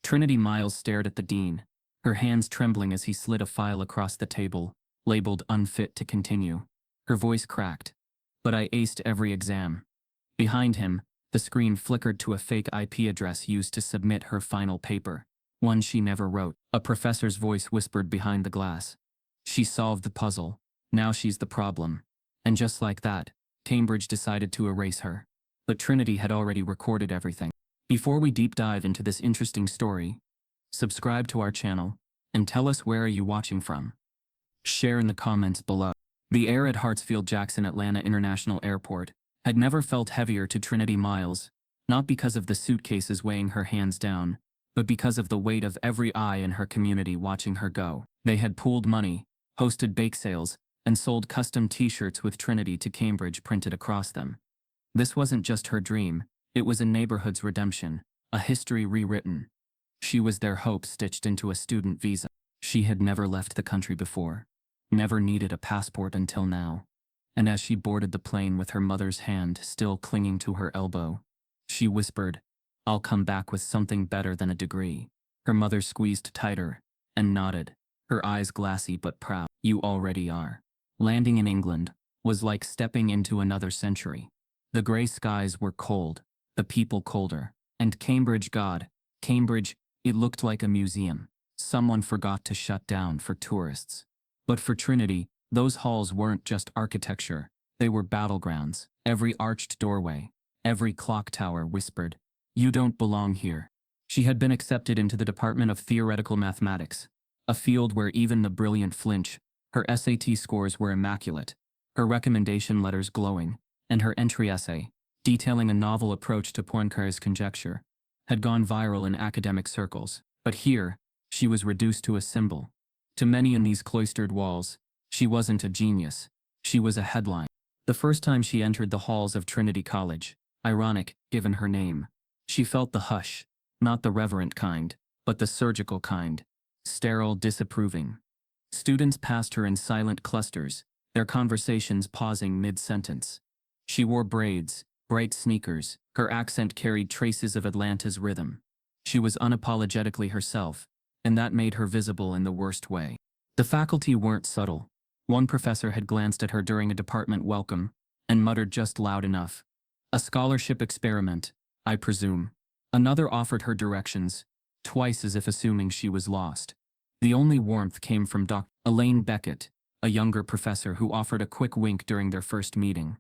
Trinity Miles stared at the dean, her hands trembling as he slid a file across the table, labeled unfit to continue. Her voice cracked. But I aced every exam. Behind him, the screen flickered to a fake IP address used to submit her final paper, one she never wrote. A professor's voice whispered behind the glass. She solved the puzzle. Now she's the problem. And just like that, Cambridge decided to erase her. But Trinity had already recorded everything. Before we deep dive into this interesting story, subscribe to our channel, and tell us where are you watching from. Share in the comments below. The air at Hartsfield-Jackson Atlanta International Airport had never felt heavier to Trinity Miles, not because of the suitcases weighing her hands down, but because of the weight of every eye in her community watching her go. They had pooled money, hosted bake sales, and sold custom t-shirts with Trinity to Cambridge printed across them. This wasn't just her dream, it was a neighborhood's redemption, a history rewritten. She was their hope stitched into a student visa. She had never left the country before, never needed a passport until now. And as she boarded the plane with her mother's hand still clinging to her elbow, she whispered, "I'll come back with something better than a degree." Her mother squeezed tighter and nodded, her eyes glassy but proud. "You already are." Landing in England was like stepping into another century. The gray skies were cold, the people colder, and Cambridge, Cambridge, it looked like a museum someone forgot to shut down for tourists. But for Trinity, those halls weren't just architecture, they were battlegrounds. Every arched doorway, every clock tower whispered, "You don't belong here." She had been accepted into the Department of Theoretical Mathematics, a field where even the brilliant flinch. Her SAT scores were immaculate, her recommendation letters glowing, and her entry essay, detailing a novel approach to Poincaré's conjecture, had gone viral in academic circles. But here, she was reduced to a symbol. To many in these cloistered walls, she wasn't a genius, she was a headline. The first time she entered the halls of Trinity College, ironic, given her name, she felt the hush, not the reverent kind, but the surgical kind, sterile, disapproving. Students passed her in silent clusters, their conversations pausing mid-sentence. She wore braids, bright sneakers, her accent carried traces of Atlanta's rhythm. She was unapologetically herself, and that made her visible in the worst way. The faculty weren't subtle. One professor had glanced at her during a department welcome and muttered just loud enough, "A scholarship experiment, I presume." Another offered her directions, twice as if assuming she was lost. The only warmth came from Dr. Elaine Beckett, a younger professor who offered a quick wink during their first meeting.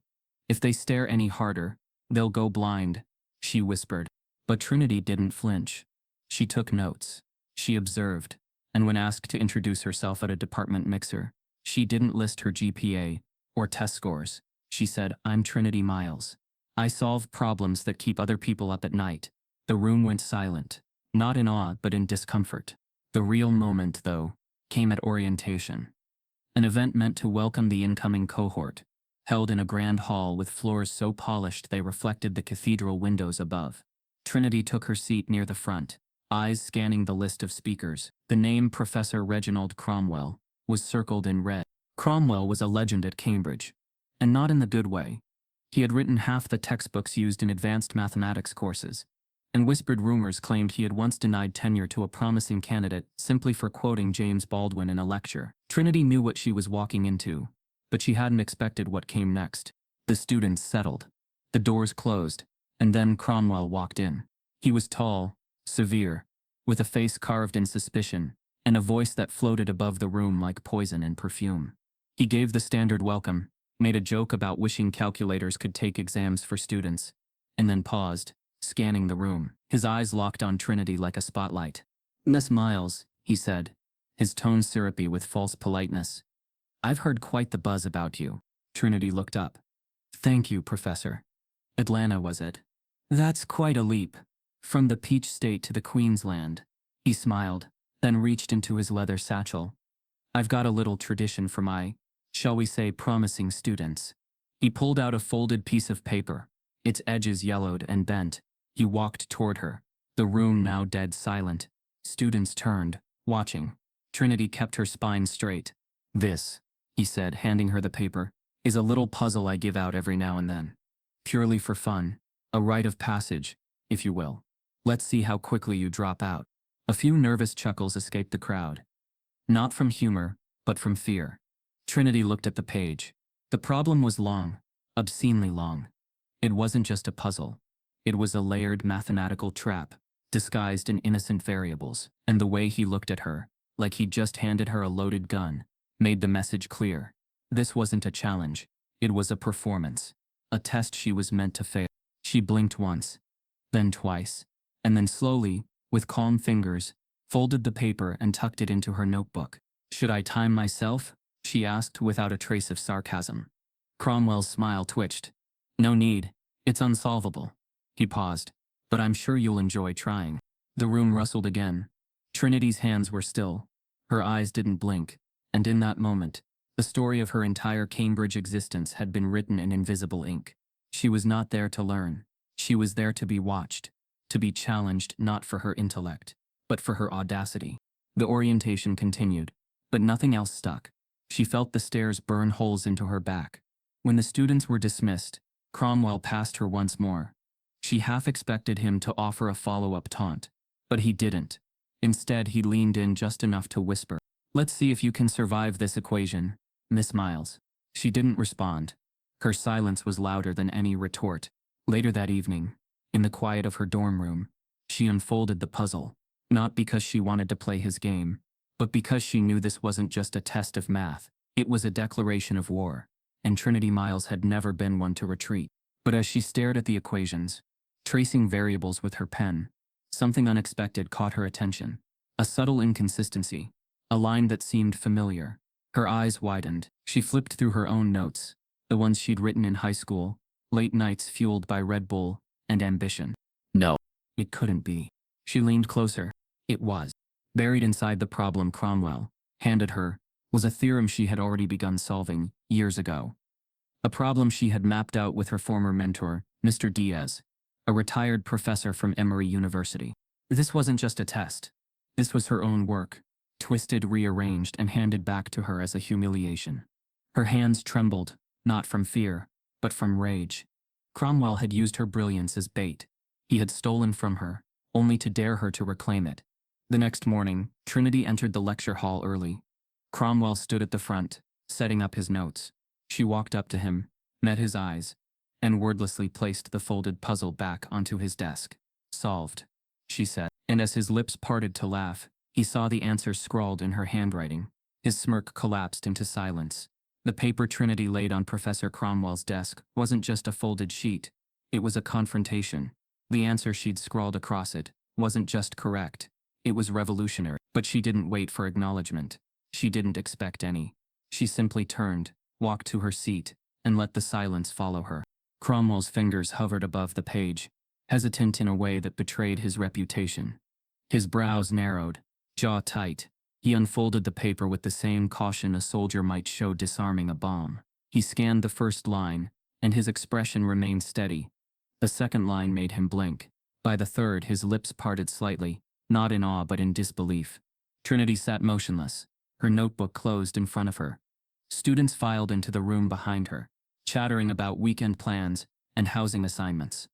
"If they stare any harder, they'll go blind," she whispered. But Trinity didn't flinch. She took notes. She observed, and when asked to introduce herself at a department mixer, she didn't list her GPA or test scores. She said, "I'm Trinity Miles. I solve problems that keep other people up at night." The room went silent, not in awe but in discomfort. The real moment, though, came at orientation. An event meant to welcome the incoming cohort, held in a grand hall with floors so polished they reflected the cathedral windows above. Trinity took her seat near the front, eyes scanning the list of speakers. The name Professor Reginald Cromwell was circled in red. Cromwell was a legend at Cambridge, and not in the good way. He had written half the textbooks used in advanced mathematics courses, and whispered rumors claimed he had once denied tenure to a promising candidate simply for quoting James Baldwin in a lecture. Trinity knew what she was walking into, but she hadn't expected what came next. The students settled. The doors closed, and then Cromwell walked in. He was tall, severe, with a face carved in suspicion, and a voice that floated above the room like poison and perfume. He gave the standard welcome, made a joke about wishing calculators could take exams for students, and then paused, scanning the room. His eyes locked on Trinity like a spotlight. "Miss Miles," he said, his tone syrupy with false politeness. "I've heard quite the buzz about you." Trinity looked up. "Thank you, Professor. Atlanta, was it?" "That's quite a leap. From the Peach State to the Queensland." He smiled, then reached into his leather satchel. "I've got a little tradition for my, shall we say, promising students." He pulled out a folded piece of paper, its edges yellowed and bent. He walked toward her, the room now dead silent. Students turned, watching. Trinity kept her spine straight. "This," he said, handing her the paper, "is a little puzzle I give out every now and then. Purely for fun, a rite of passage, if you will. Let's see how quickly you drop out." A few nervous chuckles escaped the crowd. Not from humor, but from fear. Trinity looked at the page. The problem was long, obscenely long. It wasn't just a puzzle. It was a layered mathematical trap, disguised in innocent variables, and the way he looked at her, like he'd just handed her a loaded gun, made the message clear. This wasn't a challenge. It was a performance. A test she was meant to fail. She blinked once, then twice, and then slowly, with calm fingers, folded the paper and tucked it into her notebook. "Should I time myself?" she asked without a trace of sarcasm. Cromwell's smile twitched. "No need. It's unsolvable." He paused. "But I'm sure you'll enjoy trying." The room rustled again. Trinity's hands were still. Her eyes didn't blink. And in that moment, the story of her entire Cambridge existence had been written in invisible ink. She was not there to learn. She was there to be watched, to be challenged not for her intellect, but for her audacity. The orientation continued, but nothing else stuck. She felt the stairs burn holes into her back. When the students were dismissed, Cromwell passed her once more. She half expected him to offer a follow-up taunt, but he didn't. Instead, he leaned in just enough to whisper, "Let's see if you can survive this equation, Miss Miles." She didn't respond. Her silence was louder than any retort. Later that evening, in the quiet of her dorm room, she unfolded the puzzle, not because she wanted to play his game, but because she knew this wasn't just a test of math. It was a declaration of war, and Trinity Miles had never been one to retreat. But as she stared at the equations, tracing variables with her pen, something unexpected caught her attention. A subtle inconsistency, a line that seemed familiar. Her eyes widened. She flipped through her own notes, the ones she'd written in high school, late nights fueled by Red Bull and ambition. No, it couldn't be. She leaned closer. It was. Buried inside the problem Cromwell handed her was a theorem she had already begun solving years ago. A problem she had mapped out with her former mentor, Mr. Diaz, a retired professor from Emory University. This wasn't just a test. This was her own work, twisted, rearranged, and handed back to her as a humiliation. Her hands trembled, not from fear, but from rage. Cromwell had used her brilliance as bait. He had stolen from her, only to dare her to reclaim it. The next morning, Trinity entered the lecture hall early. Cromwell stood at the front, setting up his notes. She walked up to him, met his eyes, and wordlessly placed the folded puzzle back onto his desk. "Solved," she said, and as his lips parted to laugh, he saw the answer scrawled in her handwriting. His smirk collapsed into silence. The paper Trinity laid on Professor Cromwell's desk wasn't just a folded sheet. It was a confrontation. The answer she'd scrawled across it wasn't just correct. It was revolutionary. But she didn't wait for acknowledgement. She didn't expect any. She simply turned, walked to her seat, and let the silence follow her. Cromwell's fingers hovered above the page, hesitant in a way that betrayed his reputation. His brows narrowed, jaw tight. He unfolded the paper with the same caution a soldier might show disarming a bomb. He scanned the first line, and his expression remained steady. The second line made him blink. By the third, his lips parted slightly, not in awe but in disbelief. Trinity sat motionless, her notebook closed in front of her. Students filed into the room behind her, chattering about weekend plans and housing assignments.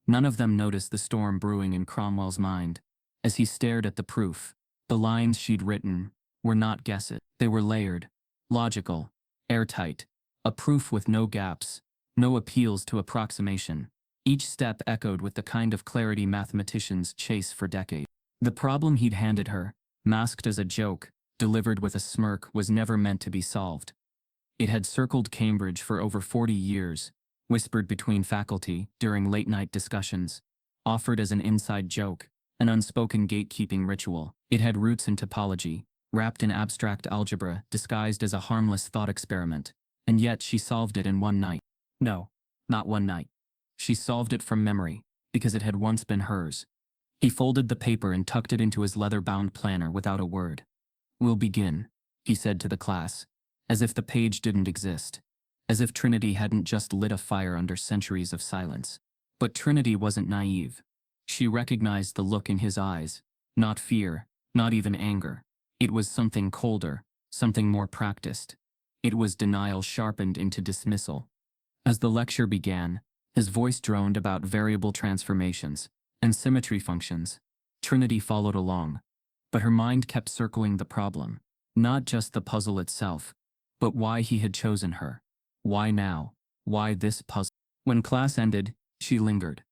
None of them noticed the storm brewing in Cromwell's mind. As he stared at the proof, the lines she'd written were not guesses. They were layered, logical, airtight, a proof with no gaps, no appeals to approximation. Each step echoed with the kind of clarity mathematicians chase for decades. The problem he'd handed her, masked as a joke, delivered with a smirk, was never meant to be solved. It had circled Cambridge for over 40 years, whispered between faculty during late-night discussions, offered as an inside joke, an unspoken gatekeeping ritual. It had roots in topology, wrapped in abstract algebra, disguised as a harmless thought experiment, and yet she solved it in one night. No, not one night. She solved it from memory, because it had once been hers. He folded the paper and tucked it into his leather-bound planner without a word. "We'll begin," he said to the class, as if the page didn't exist, as if Trinity hadn't just lit a fire under centuries of silence. But Trinity wasn't naive. She recognized the look in his eyes, not fear, not even anger. It was something colder, something more practiced. It was denial sharpened into dismissal. As the lecture began, his voice droned about variable transformations and symmetry functions. Trinity followed along, But her mind kept circling the problem. Not just the puzzle itself, but why he had chosen her. Why now? Why this puzzle? When class ended, she lingered.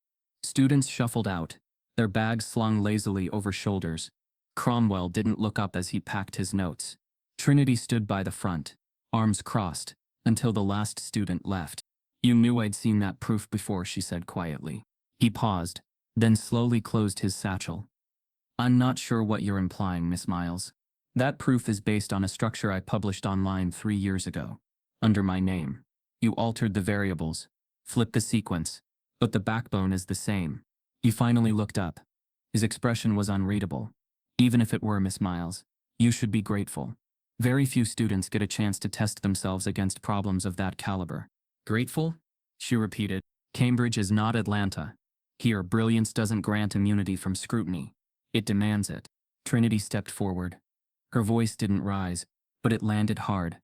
Students shuffled out, their bags slung lazily over shoulders. Cromwell didn't look up as he packed his notes. Trinity stood by the front, arms crossed, until the last student left. "You knew I'd seen that proof before," she said quietly. He paused, then slowly closed his satchel. "I'm not sure what you're implying, Miss Miles. That proof is based on a structure I published online 3 years ago. Under my name. You altered the variables, flipped the sequence, but the backbone is the same." He finally looked up. His expression was unreadable. "Even if it were, Miss Miles, you should be grateful. Very few students get a chance to test themselves against problems of that caliber." "Grateful?" she repeated. "Cambridge is not Atlanta. Here, brilliance doesn't grant immunity from scrutiny. It demands it." Trinity stepped forward. Her voice didn't rise, but it landed hard.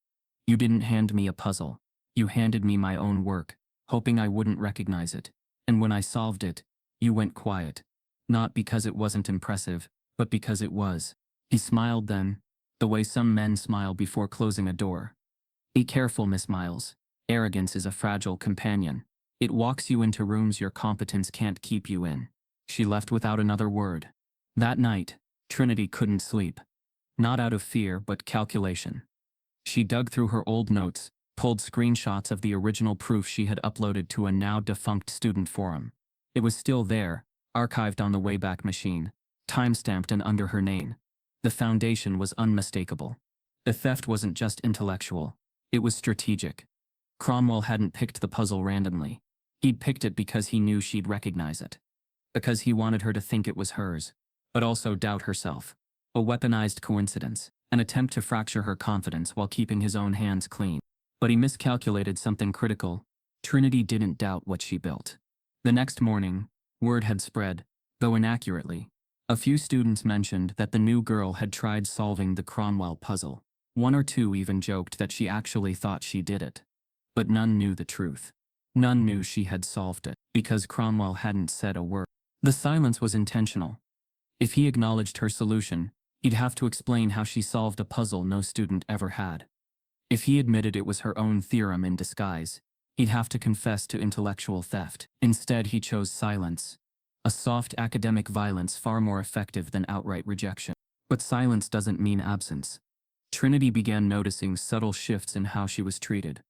"You didn't hand me a puzzle. You handed me my own work, hoping I wouldn't recognize it. And when I solved it, you went quiet. Not because it wasn't impressive, but because it was." He smiled then, the way some men smile before closing a door. "Be careful, Miss Miles. Arrogance is a fragile companion. It walks you into rooms your competence can't keep you in." She left without another word. That night, Trinity couldn't sleep. Not out of fear, but calculation. She dug through her old notes, pulled screenshots of the original proof she had uploaded to a now-defunct student forum. It was still there, archived on the Wayback Machine, time-stamped and under her name. The foundation was unmistakable. The theft wasn't just intellectual, it was strategic. Cromwell hadn't picked the puzzle randomly. He'd picked it because he knew she'd recognize it. Because he wanted her to think it was hers, but also doubt herself. A weaponized coincidence, an attempt to fracture her confidence while keeping his own hands clean. But he miscalculated something critical. Trinity didn't doubt what she built. The next morning, word had spread, though inaccurately. A few students mentioned that the new girl had tried solving the Cromwell puzzle. One or two even joked that she actually thought she did it. But none knew the truth. None knew she had solved it, because Cromwell hadn't said a word. The silence was intentional. If he acknowledged her solution, he'd have to explain how she solved a puzzle no student ever had. If he admitted it was her own theorem in disguise, he'd have to confess to intellectual theft. Instead, he chose silence. A soft academic violence far more effective than outright rejection. But silence doesn't mean absence. Trinity began noticing subtle shifts in how she was treated.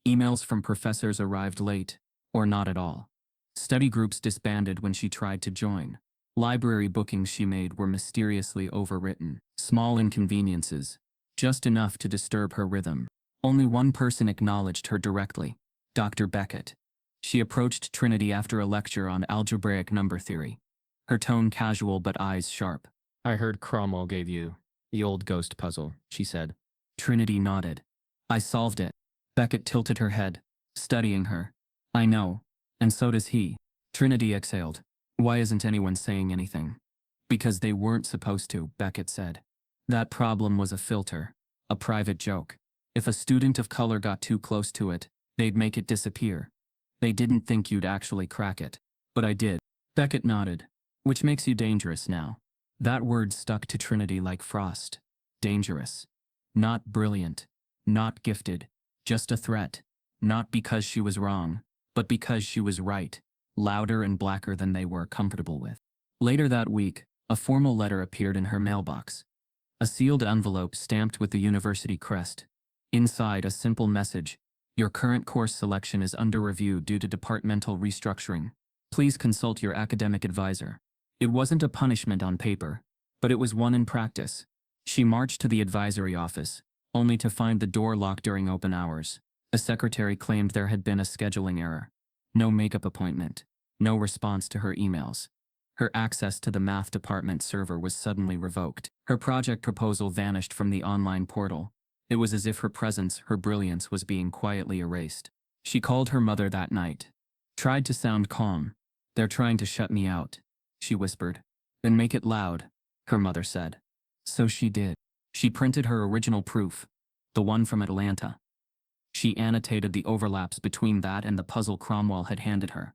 Emails from professors arrived late, or not at all. Study groups disbanded when she tried to join. Library bookings she made were mysteriously overwritten. Small inconveniences, just enough to disturb her rhythm. Only one person acknowledged her directly, Dr. Beckett. She approached Trinity after a lecture on algebraic number theory. Her tone casual but eyes sharp. "I heard Cromwell gave you the old ghost puzzle," she said. Trinity nodded. "I solved it." Beckett tilted her head, studying her. "I know, and so does he." Trinity exhaled. "Why isn't anyone saying anything?" "Because they weren't supposed to," Beckett said. "That problem was a filter, a private joke. If a student of color got too close to it, they'd make it disappear. They didn't think you'd actually crack it. But I did." Beckett nodded. "Which makes you dangerous now." That word stuck to Trinity like frost. Dangerous. Not brilliant. Not gifted. Just a threat. Not because she was wrong, but because she was right. Louder and blacker than they were comfortable with. Later that week, a formal letter appeared in her mailbox. A sealed envelope stamped with the university crest. Inside, a simple message: "Your current course selection is under review due to departmental restructuring. Please consult your academic advisor." It wasn't a punishment on paper, but it was one in practice. She marched to the advisory office, only to find the door locked during open hours. The secretary claimed there had been a scheduling error. No makeup appointment. No response to her emails. Her access to the math department server was suddenly revoked. Her project proposal vanished from the online portal. It was as if her presence, her brilliance, was being quietly erased. She called her mother that night. Tried to sound calm. "They're trying to shut me out," she whispered. "Then make it loud," her mother said. So she did. She printed her original proof, the one from Atlanta. She annotated the overlaps between that and the puzzle Cromwell had handed her.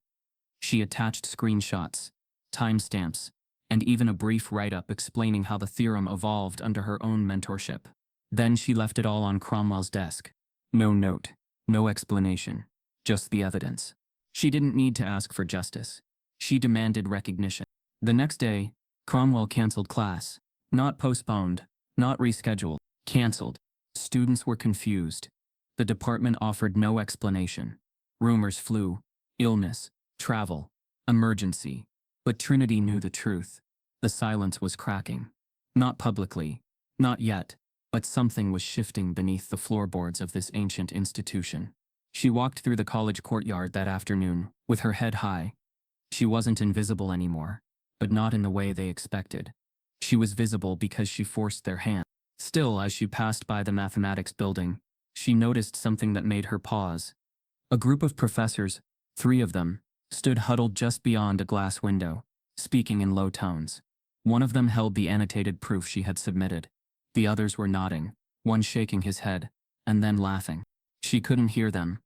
She attached screenshots, timestamps, and even a brief write-up explaining how the theorem evolved under her own mentorship. Then she left it all on Cromwell's desk. No note, no explanation, just the evidence. She didn't need to ask for justice. She demanded recognition. The next day, Cromwell canceled class. Not postponed, not rescheduled, canceled. Students were confused. The department offered no explanation. Rumors flew. Illness, travel, emergency. But Trinity knew the truth. The silence was cracking. Not publicly, not yet, but something was shifting beneath the floorboards of this ancient institution. She walked through the college courtyard that afternoon, with her head high. She wasn't invisible anymore, but not in the way they expected. She was visible because she forced their hand. Still, as she passed by the mathematics building, she noticed something that made her pause. A group of professors, 3 of them, stood huddled just beyond a glass window, speaking in low tones. One of them held the annotated proof she had submitted. The others were nodding, one shaking his head, and then laughing. She couldn't hear them,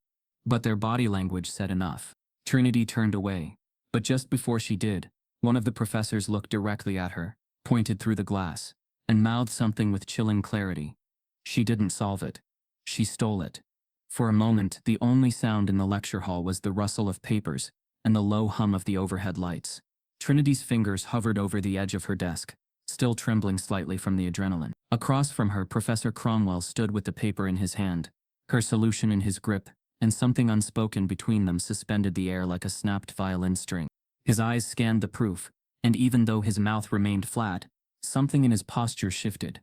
but their body language said enough. Trinity turned away, but just before she did, one of the professors looked directly at her, pointed through the glass, and mouthed something with chilling clarity. She didn't solve it. She stole it. For a moment, the only sound in the lecture hall was the rustle of papers and the low hum of the overhead lights. Trinity's fingers hovered over the edge of her desk, still trembling slightly from the adrenaline. Across from her, Professor Cromwell stood with the paper in his hand, her solution in his grip, and something unspoken between them suspended the air like a snapped violin string. His eyes scanned the proof, and even though his mouth remained flat, something in his posture shifted.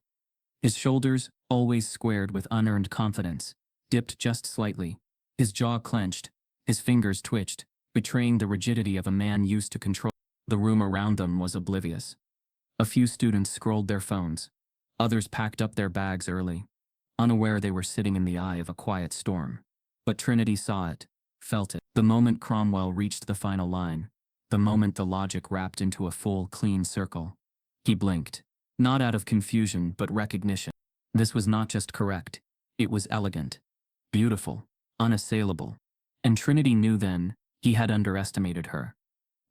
His shoulders, always squared with unearned confidence, dipped just slightly. His jaw clenched, his fingers twitched, betraying the rigidity of a man used to control. The room around them was oblivious. A few students scrolled their phones. Others packed up their bags early, unaware they were sitting in the eye of a quiet storm. But Trinity saw it, felt it. The moment Cromwell reached the final line, the moment the logic wrapped into a full, clean circle. He blinked, not out of confusion but recognition. This was not just correct, it was elegant, beautiful, unassailable. And Trinity knew then, he had underestimated her.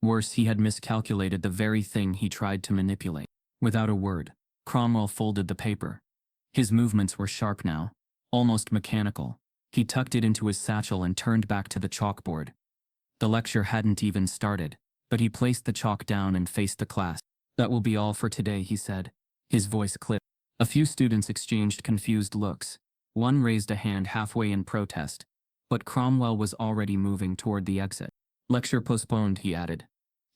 Worse, he had miscalculated the very thing he tried to manipulate. Without a word, Cromwell folded the paper. His movements were sharp now, almost mechanical. He tucked it into his satchel and turned back to the chalkboard. The lecture hadn't even started, but he placed the chalk down and faced the class. "That will be all for today," he said. His voice clipped. A few students exchanged confused looks. One raised a hand halfway in protest, but Cromwell was already moving toward the exit. "Lecture postponed," he added.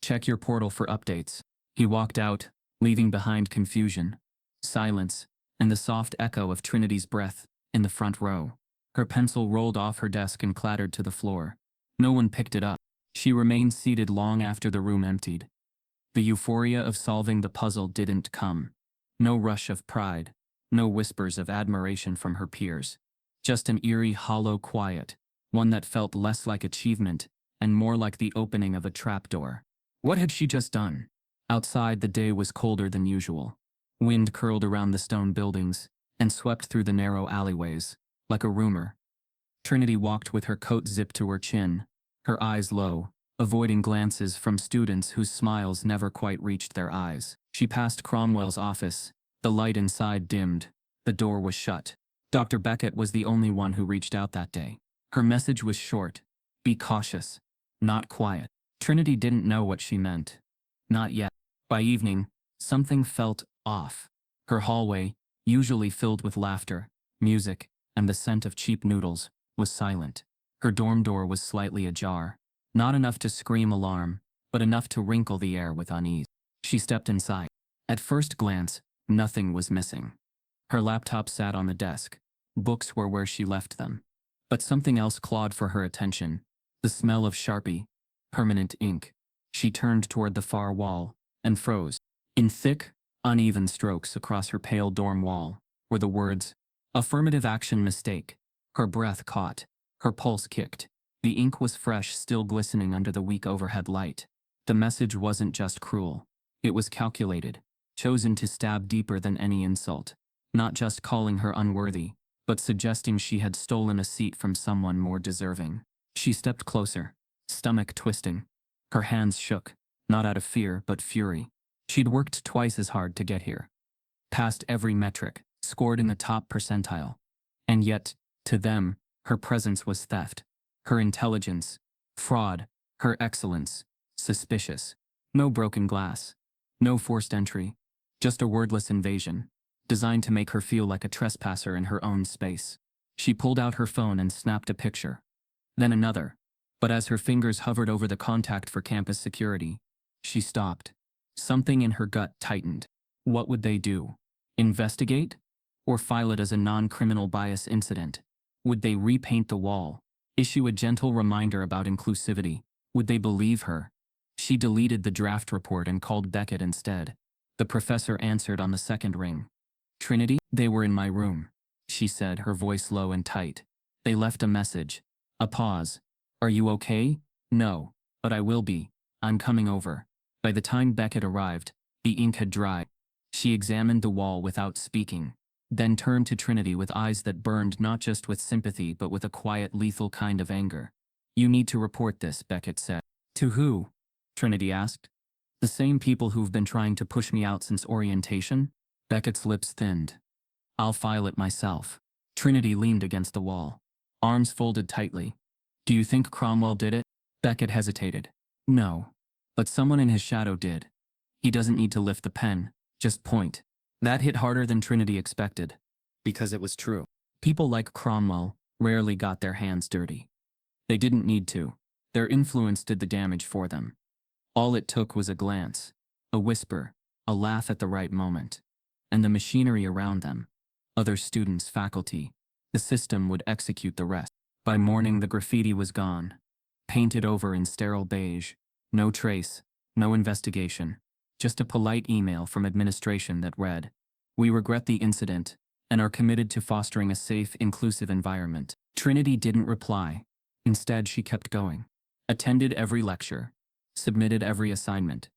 "Check your portal for updates." He walked out, leaving behind confusion, silence, and the soft echo of Trinity's breath in the front row. Her pencil rolled off her desk and clattered to the floor. No one picked it up. She remained seated long after the room emptied. The euphoria of solving the puzzle didn't come. No rush of pride, no whispers of admiration from her peers. Just an eerie, hollow quiet, one that felt less like achievement and more like the opening of a trapdoor. What had she just done? Outside, the day was colder than usual. Wind curled around the stone buildings and swept through the narrow alleyways, like a rumor. Trinity walked with her coat zipped to her chin, her eyes low, avoiding glances from students whose smiles never quite reached their eyes. She passed Cromwell's office. The light inside dimmed. The door was shut. Dr. Beckett was the only one who reached out that day. Her message was short. Be cautious. Not quiet. Trinity didn't know what she meant. Not yet. By evening, something felt off. Her hallway, usually filled with laughter, music, and the scent of cheap noodles, was silent. Her dorm door was slightly ajar. Not enough to scream alarm, but enough to wrinkle the air with unease. She stepped inside. At first glance, nothing was missing. Her laptop sat on the desk. Books were where she left them. But something else clawed for her attention. The smell of Sharpie, permanent ink. She turned toward the far wall and froze. In thick, uneven strokes across her pale dorm wall were the words, "Affirmative action mistake." Her breath caught. Her pulse kicked. The ink was fresh, still glistening under the weak overhead light. The message wasn't just cruel. It was calculated, chosen to stab deeper than any insult. Not just calling her unworthy, but suggesting she had stolen a seat from someone more deserving. She stepped closer, stomach twisting. Her hands shook, not out of fear but fury. She'd worked twice as hard to get here, passed every metric, scored in the top percentile. And yet, to them, her presence was theft. Her intelligence, fraud. Her excellence, suspicious. No broken glass. No forced entry. Just a wordless invasion, designed to make her feel like a trespasser in her own space. She pulled out her phone and snapped a picture. Then another. But as her fingers hovered over the contact for campus security, she stopped. Something in her gut tightened. What would they do? Investigate? Or file it as a non-criminal bias incident? Would they repaint the wall? Issue a gentle reminder about inclusivity? Would they believe her? She deleted the draft report and called Beckett instead. The professor answered on the second ring. Trinity? They were in my room, she said, her voice low and tight. They left a message. A pause. Are you okay? No, but I will be. I'm coming over. By the time Beckett arrived, the ink had dried. She examined the wall without speaking, then turned to Trinity with eyes that burned not just with sympathy but with a quiet, lethal kind of anger. You need to report this, Beckett said. To who? Trinity asked. The same people who've been trying to push me out since orientation? Beckett's lips thinned. I'll file it myself. Trinity leaned against the wall, arms folded tightly. Do you think Cromwell did it? Beckett hesitated. No. But someone in his shadow did. He doesn't need to lift the pen, just point. That hit harder than Trinity expected. Because it was true. People like Cromwell rarely got their hands dirty. They didn't need to. Their influence did the damage for them. All it took was a glance, a whisper, a laugh at the right moment. And the machinery around them, other students, faculty, the system would execute the rest. By morning the graffiti was gone, painted over in sterile beige. No trace, no investigation, just a polite email from administration that read, "We regret the incident and are committed to fostering a safe, inclusive environment." Trinity didn't reply. Instead, she kept going. Attended every lecture, submitted every assignment.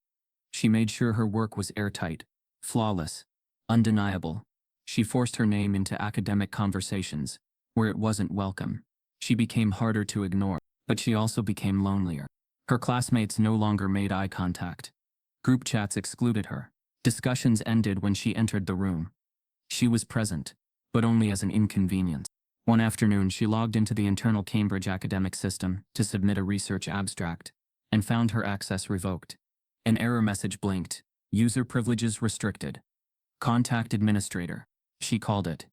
She made sure her work was airtight, flawless, undeniable. She forced her name into academic conversations where it wasn't welcome. She became harder to ignore, but she also became lonelier. Her classmates no longer made eye contact. Group chats excluded her. Discussions ended when she entered the room. She was present, but only as an inconvenience. One afternoon, she logged into the internal Cambridge academic system to submit a research abstract, and found her access revoked. An error message blinked. User privileges restricted. Contact administrator, she called it.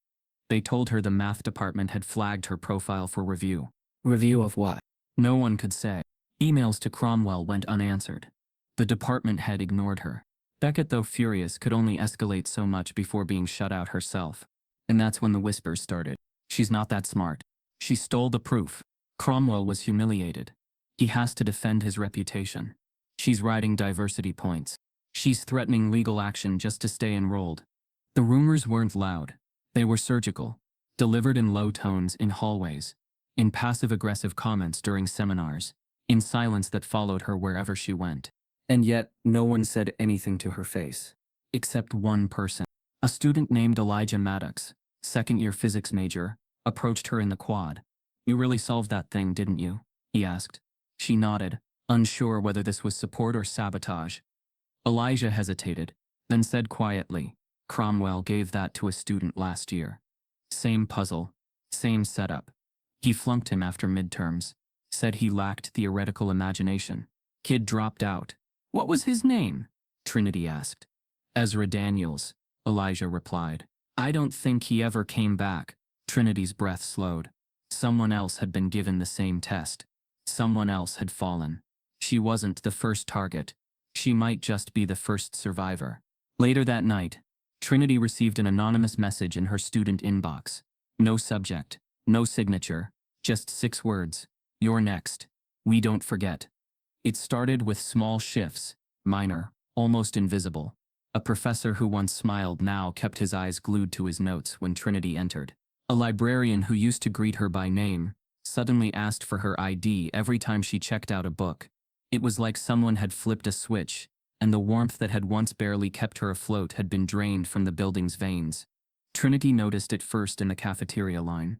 They told her the math department had flagged her profile for review. Review of what? No one could say. Emails to Cromwell went unanswered. The department had ignored her. Beckett, though furious, could only escalate so much before being shut out herself. And that's when the whispers started. She's not that smart. She stole the proof. Cromwell was humiliated. He has to defend his reputation. She's riding diversity points. She's threatening legal action just to stay enrolled. The rumors weren't loud. They were surgical, delivered in low tones in hallways, in passive-aggressive comments during seminars, in silence that followed her wherever she went. And yet, no one said anything to her face. Except one person. A student named Elijah Maddox, second-year physics major, approached her in the quad. You really solved that thing, didn't you? He asked. She nodded, unsure whether this was support or sabotage. Elijah hesitated, then said quietly, Cromwell gave that to a student last year. Same puzzle, same setup. He flunked him after midterms, said he lacked theoretical imagination. Kid dropped out. What was his name? Trinity asked. Ezra Daniels, Elijah replied. I don't think he ever came back. Trinity's breath slowed. Someone else had been given the same test. Someone else had fallen. She wasn't the first target. She might just be the first survivor. Later that night, Trinity received an anonymous message in her student inbox. No subject, no signature, just 6 words. You're next. We don't forget. It started with small shifts, minor, almost invisible. A professor who once smiled now kept his eyes glued to his notes when Trinity entered. A librarian who used to greet her by name suddenly asked for her ID every time she checked out a book. It was like someone had flipped a switch, and the warmth that had once barely kept her afloat had been drained from the building's veins. Trinity noticed it first in the cafeteria line.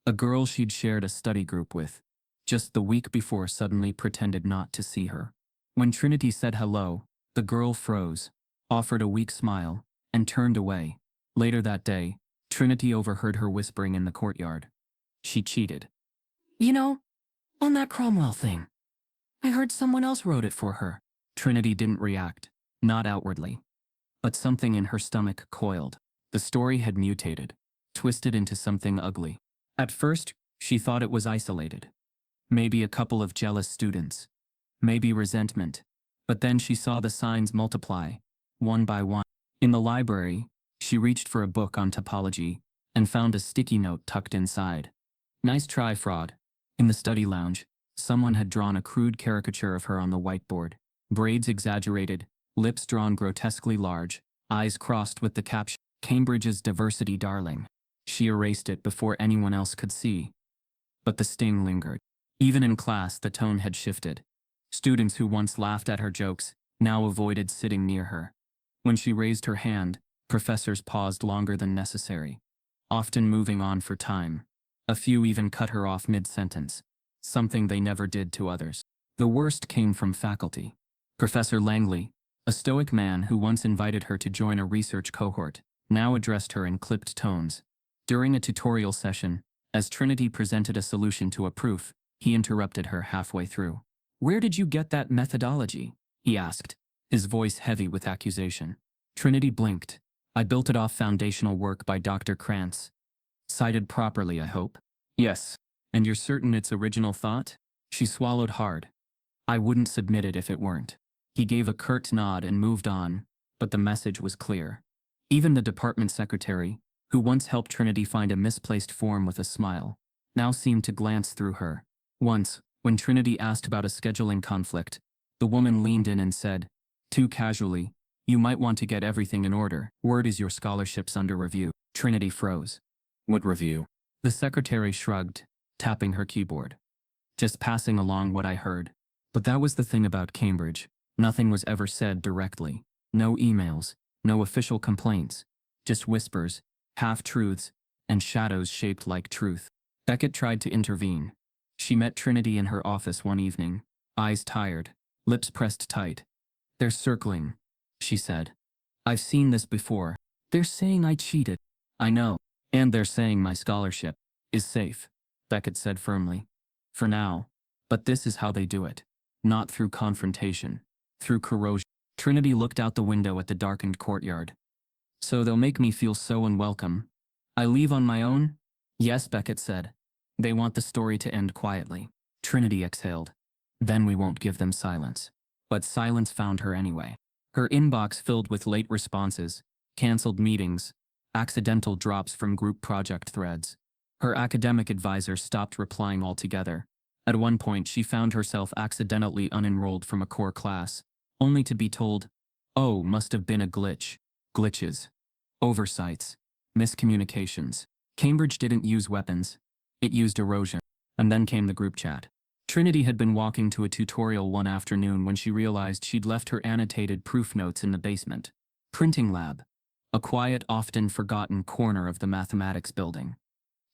A girl she'd shared a study group with, just the week before, suddenly pretended not to see her. When Trinity said hello, the girl froze. offered a weak smile, and turned away. Later that day, Trinity overheard her whispering in the courtyard. She cheated. You know, on that Cromwell thing, I heard someone else wrote it for her. Trinity didn't react, not outwardly. But something in her stomach coiled. The story had mutated, twisted into something ugly. At first, she thought it was isolated. Maybe a couple of jealous students. Maybe resentment. But then she saw the signs multiply, one by one. In the library, she reached for a book on topology and found a sticky note tucked inside. Nice try, fraud. In the study lounge, someone had drawn a crude caricature of her on the whiteboard. Braids exaggerated, lips drawn grotesquely large, eyes crossed with the caption, "Cambridge's diversity darling." She erased it before anyone else could see. But the sting lingered. Even in class, the tone had shifted. Students who once laughed at her jokes now avoided sitting near her. When she raised her hand, professors paused longer than necessary, often moving on for time. A few even cut her off mid-sentence, something they never did to others. The worst came from faculty. Professor Langley, a stoic man who once invited her to join a research cohort, now addressed her in clipped tones. During a tutorial session, as Trinity presented a solution to a proof, he interrupted her halfway through. "Where did you get that methodology?" he asked, his voice heavy with accusation. Trinity blinked. "I built it off foundational work by Dr. Krantz. Cited properly, I hope." "Yes. And you're certain it's original thought?" She swallowed hard. "I wouldn't submit it if it weren't." He gave a curt nod and moved on, but the message was clear. Even the department secretary, who once helped Trinity find a misplaced form with a smile, now seemed to glance through her. Once, when Trinity asked about a scheduling conflict, the woman leaned in and said, too casually, "You might want to get everything in order. Word is your scholarship's under review." Trinity froze. "What review?" The secretary shrugged, tapping her keyboard. "Just passing along what I heard." But that was the thing about Cambridge. Nothing was ever said directly. No emails, no official complaints. Just whispers, half-truths, and shadows shaped like truth. Beckett tried to intervene. She met Trinity in her office one evening, eyes tired, lips pressed tight. "They're circling," she said. "I've seen this before. They're saying I cheated." "I know. And they're saying my scholarship is safe," Beckett said firmly. "For now. But this is how they do it. Not through confrontation. Through corrosion." Trinity looked out the window at the darkened courtyard. "So they'll make me feel so unwelcome. I leave on my own?" "Yes," Beckett said. "They want the story to end quietly." Trinity exhaled. "Then we won't give them silence." But silence found her anyway. Her inbox filled with late responses, cancelled meetings, accidental drops from group project threads. Her academic advisor stopped replying altogether. At one point, she found herself accidentally unenrolled from a core class, only to be told, "Oh, must have been a glitch." Glitches. Oversights. Miscommunications. Cambridge didn't use weapons. It used erosion. And then came the group chat. Trinity had been walking to a tutorial one afternoon when she realized she'd left her annotated proof notes in the basement. Printing lab. A quiet, often forgotten corner of the mathematics building.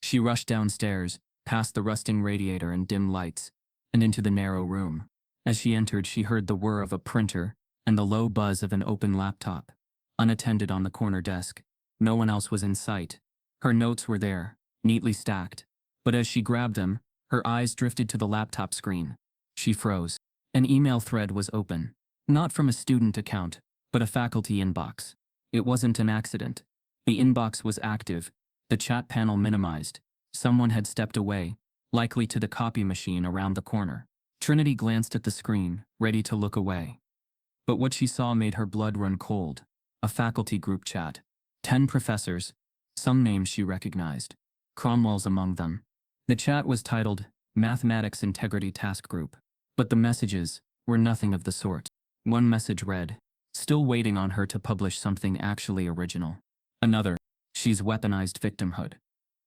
She rushed downstairs, past the rusting radiator and dim lights, and into the narrow room. As she entered, she heard the whir of a printer and the low buzz of an open laptop. Unattended on the corner desk. No one else was in sight. Her notes were there, neatly stacked. But as she grabbed them, her eyes drifted to the laptop screen. She froze. An email thread was open. Not from a student account, but a faculty inbox. It wasn't an accident. The inbox was active, the chat panel minimized. Someone had stepped away, likely to the copy machine around the corner. Trinity glanced at the screen, ready to look away. But what she saw made her blood run cold. A faculty group chat. 10 professors. Some names she recognized. Cromwell's among them. The chat was titled, Mathematics Integrity Task Group. But the messages were nothing of the sort. One message read, "Still waiting on her to publish something actually original." Another, "She's weaponized victimhood.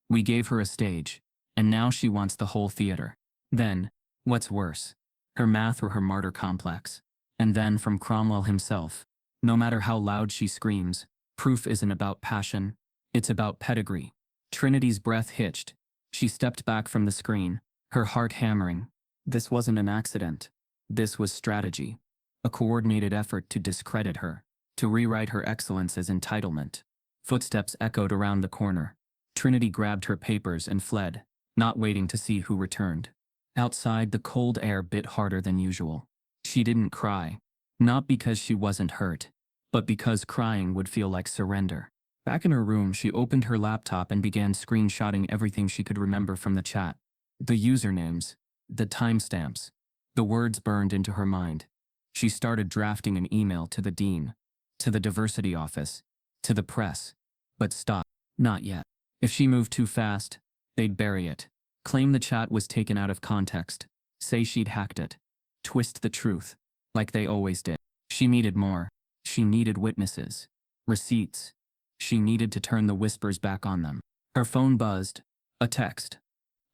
We gave her a stage, and now she wants the whole theater." Then, what's worse, her math or her martyr complex. And then from Cromwell himself, "No matter how loud she screams, proof isn't about passion, it's about pedigree." Trinity's breath hitched. She stepped back from the screen, her heart hammering. This wasn't an accident. This was strategy. A coordinated effort to discredit her. to rewrite her excellence as entitlement. Footsteps echoed around the corner. Trinity grabbed her papers and fled, not waiting to see who returned. Outside, the cold air bit harder than usual. She didn't cry, not because she wasn't hurt, but because crying would feel like surrender. Back in her room, she opened her laptop and began screenshotting everything she could remember from the chat. The usernames, the timestamps, the words burned into her mind. She started drafting an email to the dean, to the diversity office, to the press. But stop. Not yet. If she moved too fast, they'd bury it. Claim the chat was taken out of context. Say she'd hacked it. Twist the truth, like they always did. She needed more. She needed witnesses. Receipts. She needed to turn the whispers back on them. Her phone buzzed. A text.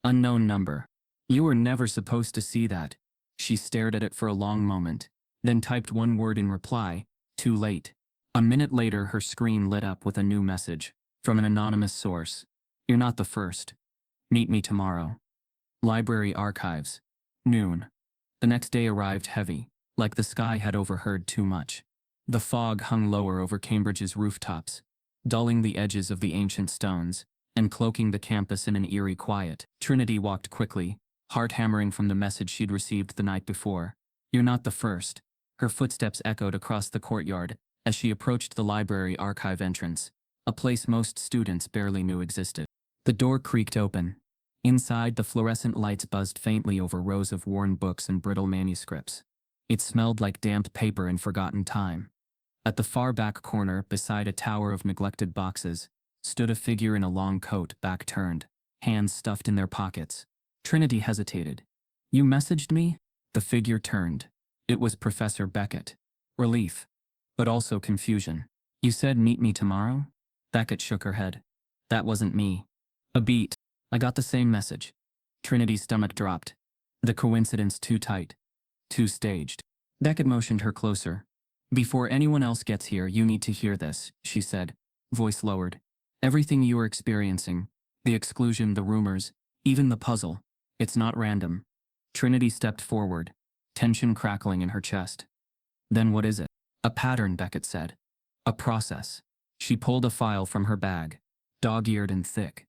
Unknown number. You were never supposed to see that. She stared at it for a long moment, then typed one word in reply. Too late. A minute later, her screen lit up with a new message from an anonymous source. You're not the first. Meet me tomorrow. Library archives. Noon. The next day arrived heavy, like the sky had overheard too much. The fog hung lower over Cambridge's rooftops, dulling the edges of the ancient stones, and cloaking the campus in an eerie quiet. Trinity walked quickly, heart hammering from the message she'd received the night before. You're not the first. Her footsteps echoed across the courtyard as she approached the library archive entrance, a place most students barely knew existed. The door creaked open. Inside, the fluorescent lights buzzed faintly over rows of worn books and brittle manuscripts. It smelled like damp paper and forgotten time. At the far back corner, beside a tower of neglected boxes, stood a figure in a long coat, back turned, hands stuffed in their pockets. Trinity hesitated. You messaged me? The figure turned. It was Professor Beckett. Relief, but also confusion. You said meet me tomorrow? Beckett shook her head. That wasn't me. A beat. I got the same message. Trinity's stomach dropped. The coincidence too tight. Too staged. Beckett motioned her closer. Before anyone else gets here, you need to hear this, she said, voice lowered. Everything you are experiencing, the exclusion, the rumors, even the puzzle, it's not random. Trinity stepped forward, tension crackling in her chest. Then what is it? A pattern, Beckett said. A process. She pulled a file from her bag, dog-eared and thick.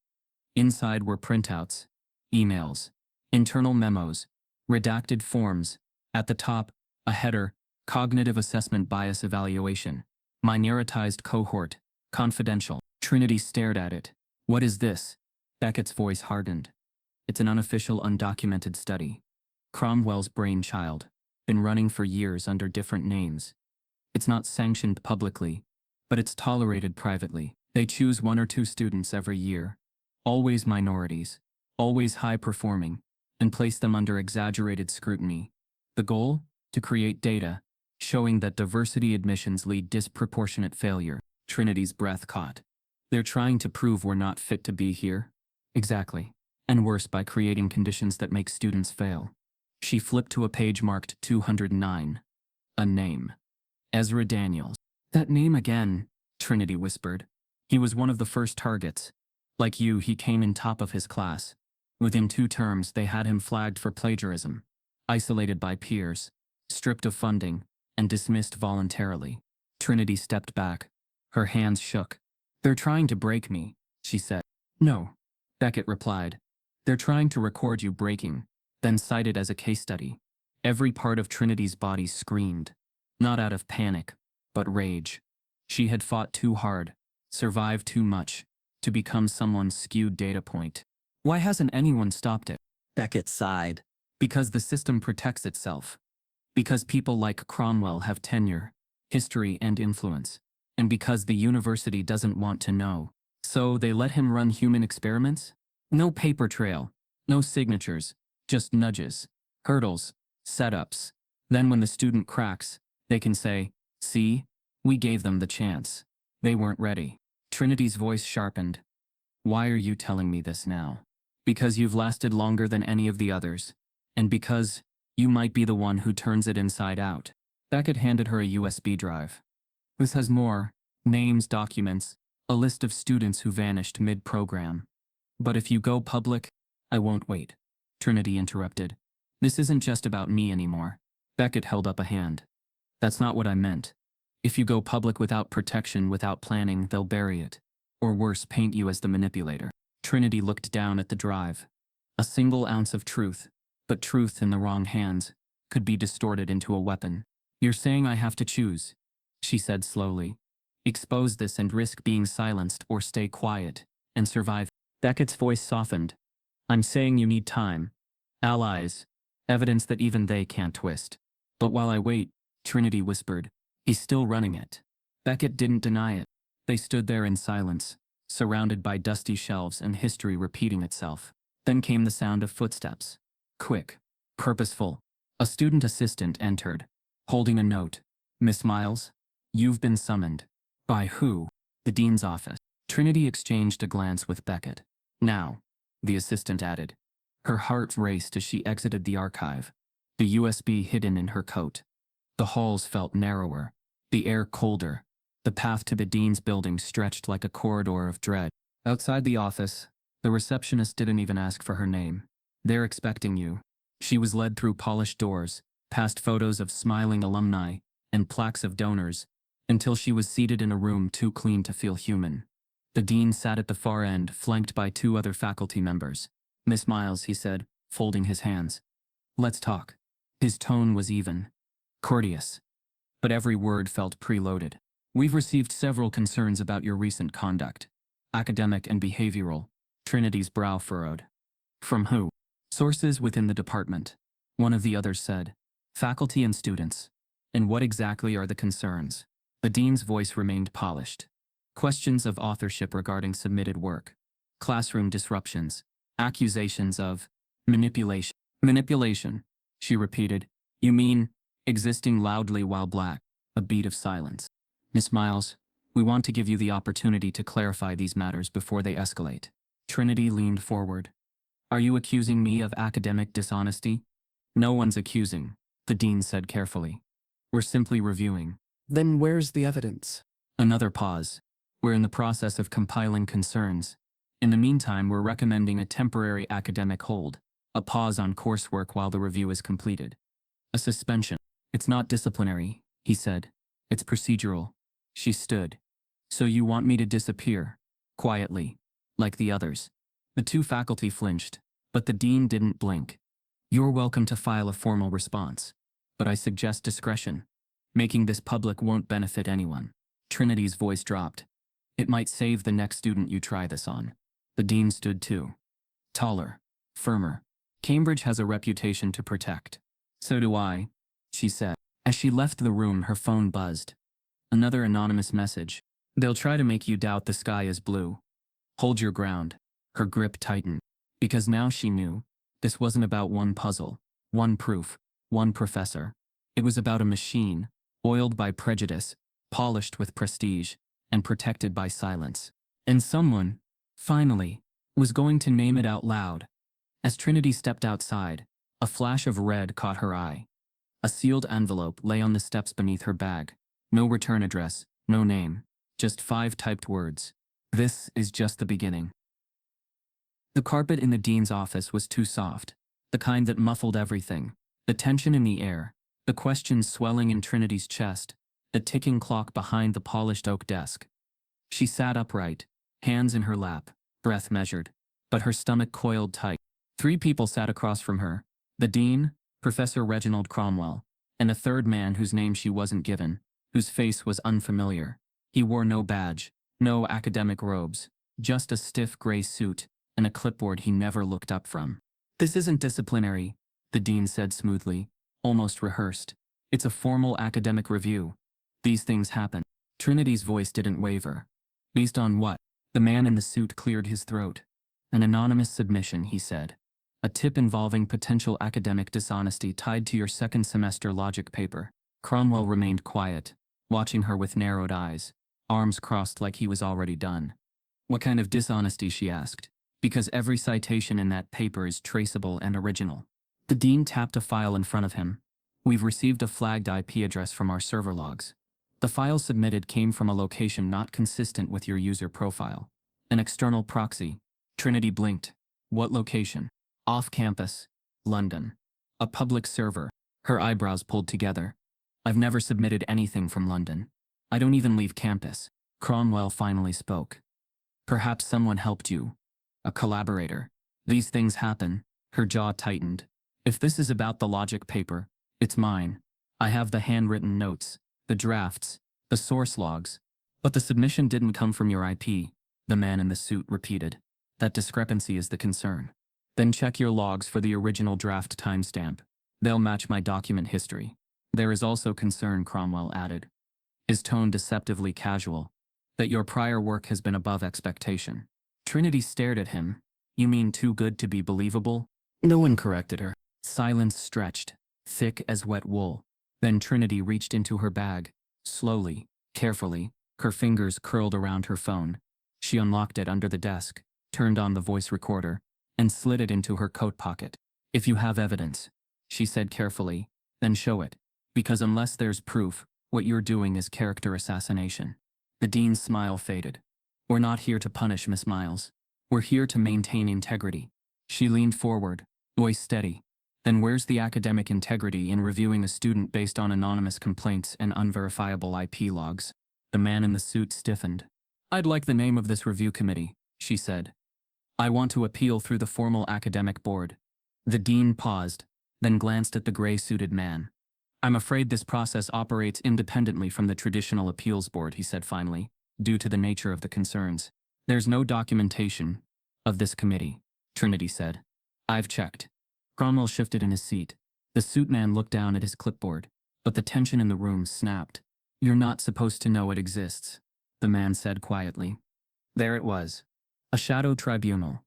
Inside were printouts, emails, internal memos, redacted forms. At the top, a header, cognitive assessment bias evaluation, minoritized cohort, confidential. Trinity stared at it. What is this? Beckett's voice hardened. It's an unofficial, undocumented study. Cromwell's brainchild, been running for years under different names. It's not sanctioned publicly, but it's tolerated privately. They choose 1 or 2 students every year, always minorities, always high-performing, and place them under exaggerated scrutiny. The goal? To create data, showing that diversity admissions lead disproportionate failure. Trinity's breath caught. They're trying to prove we're not fit to be here? Exactly. And worse, by creating conditions that make students fail. She flipped to a page marked 209. A name. Ezra Daniels. That name again, Trinity whispered. He was one of the first targets. Like you, he came in top of his class. Within 2 terms, they had him flagged for plagiarism, isolated by peers, stripped of funding, and dismissed voluntarily. Trinity stepped back. Her hands shook. They're trying to break me, she said. No, Beckett replied. They're trying to record you breaking, then cite it as a case study. Every part of Trinity's body screamed, not out of panic, but rage. She had fought too hard, survived too much, to become someone's skewed data point. Why hasn't anyone stopped it? Beckett sighed. Because the system protects itself. Because people like Cromwell have tenure, history, and influence. And because the university doesn't want to know. So they let him run human experiments? No paper trail, no signatures, just nudges, hurdles, setups. Then when the student cracks, they can say, see, we gave them the chance. They weren't ready. Trinity's voice sharpened. Why are you telling me this now? Because you've lasted longer than any of the others. And because you might be the one who turns it inside out. Beckett handed her a USB drive. This has more names, documents, a list of students who vanished mid-program. But if you go public, I won't wait. Trinity interrupted. This isn't just about me anymore. Beckett held up a hand. That's not what I meant. If you go public without protection, without planning, they'll bury it. Or worse, paint you as the manipulator. Trinity looked down at the drive. A single ounce of truth, but truth in the wrong hands, could be distorted into a weapon. You're saying I have to choose, she said slowly. Expose this and risk being silenced, or stay quiet and survive. Beckett's voice softened. I'm saying you need time. Allies. Evidence that even they can't twist. But while I wait, Trinity whispered, he's still running it. Beckett didn't deny it. They stood there in silence, surrounded by dusty shelves and history repeating itself. Then came the sound of footsteps. Quick. Purposeful. A student assistant entered, holding a note. Miss Miles? You've been summoned. By who? The dean's office. Trinity exchanged a glance with Beckett. Now, the assistant added. Her heart raced as she exited the archive, the USB hidden in her coat. The halls felt narrower, the air colder. The path to the dean's building stretched like a corridor of dread. Outside the office, the receptionist didn't even ask for her name. They're expecting you. She was led through polished doors, past photos of smiling alumni and plaques of donors, until she was seated in a room too clean to feel human. The dean sat at the far end, flanked by 2 other faculty members. Miss Miles, he said, folding his hands. Let's talk. His tone was even, courteous, but every word felt preloaded. We've received several concerns about your recent conduct, academic and behavioral. Trinity's brow furrowed. From who? Sources within the department. One of the others said. Faculty and students. And what exactly are the concerns? The dean's voice remained polished. Questions of authorship regarding submitted work. Classroom disruptions. Accusations of manipulation. Manipulation, she repeated. You mean existing loudly while black? A beat of silence. Miss Miles, we want to give you the opportunity to clarify these matters before they escalate. Trinity leaned forward. Are you accusing me of academic dishonesty? No one's accusing, the dean said carefully. We're simply reviewing. Then where's the evidence? Another pause. We're in the process of compiling concerns. In the meantime, we're recommending a temporary academic hold, a pause on coursework while the review is completed. A suspension. It's not disciplinary, he said. It's procedural. She stood. So you want me to disappear? Quietly, like the others. The 2 faculty flinched, but the dean didn't blink. You're welcome to file a formal response, but I suggest discretion. Making this public won't benefit anyone. Trinity's voice dropped. It might save the next student you try this on. The dean stood too. Taller, firmer. Cambridge has a reputation to protect. So do I, she said. As she left the room, her phone buzzed. Another anonymous message. They'll try to make you doubt the sky is blue. Hold your ground. Her grip tightened. Because now she knew. This wasn't about one puzzle, one proof, one professor. It was about a machine, oiled by prejudice, polished with prestige, and protected by silence. And someone, finally, was going to name it out loud. As Trinity stepped outside, a flash of red caught her eye. A sealed envelope lay on the steps beneath her bag. No return address, no name, just 5 typed words. This is just the beginning. The carpet in the dean's office was too soft, the kind that muffled everything. The tension in the air, the questions swelling in Trinity's chest, the ticking clock behind the polished oak desk. She sat upright, hands in her lap, breath measured, but her stomach coiled tight. 3 people sat across from her. The dean, Professor Reginald Cromwell, and a third man whose name she wasn't given, whose face was unfamiliar. He wore no badge, no academic robes, just a stiff gray suit and a clipboard he never looked up from. This isn't disciplinary, the dean said smoothly, almost rehearsed. It's a formal academic review. These things happen. Trinity's voice didn't waver. Based on what? The man in the suit cleared his throat. An anonymous submission, he said. A tip involving potential academic dishonesty tied to your 2nd semester logic paper. Cromwell remained quiet, watching her with narrowed eyes, arms crossed like he was already done. What kind of dishonesty, she asked. Because every citation in that paper is traceable and original. The dean tapped a file in front of him. We've received a flagged IP address from our server logs. The file submitted came from a location not consistent with your user profile. An external proxy. Trinity blinked. What location? Off campus. London. A public server. Her eyebrows pulled together. I've never submitted anything from London. I don't even leave campus. Cromwell finally spoke. Perhaps someone helped you. A collaborator. These things happen. Her jaw tightened. If this is about the logic paper, it's mine. I have the handwritten notes, the drafts, the source logs. But the submission didn't come from your IP, the man in the suit repeated. That discrepancy is the concern. Then check your logs for the original draft timestamp. They'll match my document history. There is also concern, Cromwell added, his tone deceptively casual, that your prior work has been above expectation. Trinity stared at him. You mean too good to be believable? No one corrected her. Silence stretched, thick as wet wool. Then Trinity reached into her bag. Slowly, carefully, her fingers curled around her phone. She unlocked it under the desk, turned on the voice recorder, and slid it into her coat pocket. If you have evidence, she said carefully, then show it. Because unless there's proof, what you're doing is character assassination. The dean's smile faded. We're not here to punish Miss Miles. We're here to maintain integrity. She leaned forward, voice steady. Then where's the academic integrity in reviewing a student based on anonymous complaints and unverifiable IP logs? The man in the suit stiffened. I'd like the name of this review committee, she said. I want to appeal through the formal academic board. The dean paused, then glanced at the gray-suited man. I'm afraid this process operates independently from the traditional appeals board, he said finally, due to the nature of the concerns. There's no documentation of this committee, Trinity said. I've checked. Cromwell shifted in his seat. The suit man looked down at his clipboard, but the tension in the room snapped. You're not supposed to know it exists, the man said quietly. There it was. A shadow tribunal.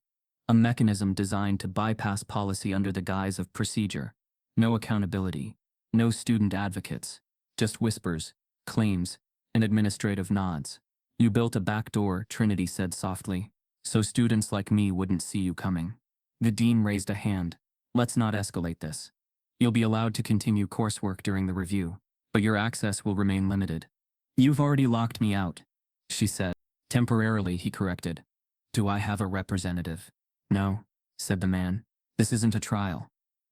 A mechanism designed to bypass policy under the guise of procedure. No accountability. No student advocates. Just whispers, claims, and administrative nods. You built a back door, Trinity said softly, so students like me wouldn't see you coming. The dean raised a hand. Let's not escalate this. You'll be allowed to continue coursework during the review, but your access will remain limited. You've already locked me out, she said. Temporarily, he corrected. Do I have a representative? No, said the man. This isn't a trial.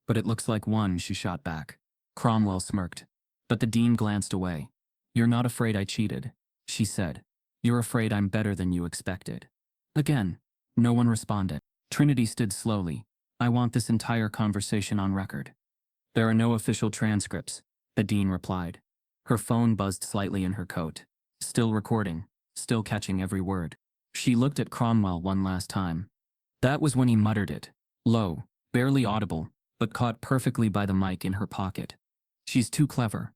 But it looks like one, she shot back. Cromwell smirked. But the dean glanced away. You're not afraid I cheated, she said. You're afraid I'm better than you expected. Again, no one responded. Trinity stood slowly. I want this entire conversation on record. There are no official transcripts, the dean replied. Her phone buzzed slightly in her coat. Still recording, still catching every word. She looked at Cromwell one last time. That was when he muttered it. Low, barely audible, but caught perfectly by the mic in her pocket. She's too clever.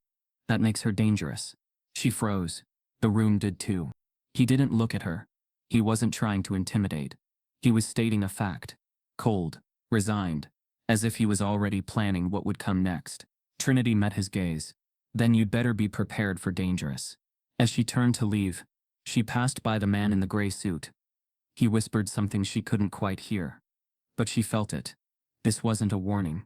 That makes her dangerous. She froze. The room did too. He didn't look at her. He wasn't trying to intimidate. He was stating a fact. Cold, resigned, as if he was already planning what would come next. Trinity met his gaze. Then you'd better be prepared for dangerous. As she turned to leave, she passed by the man in the gray suit. He whispered something she couldn't quite hear. But she felt it. This wasn't a warning.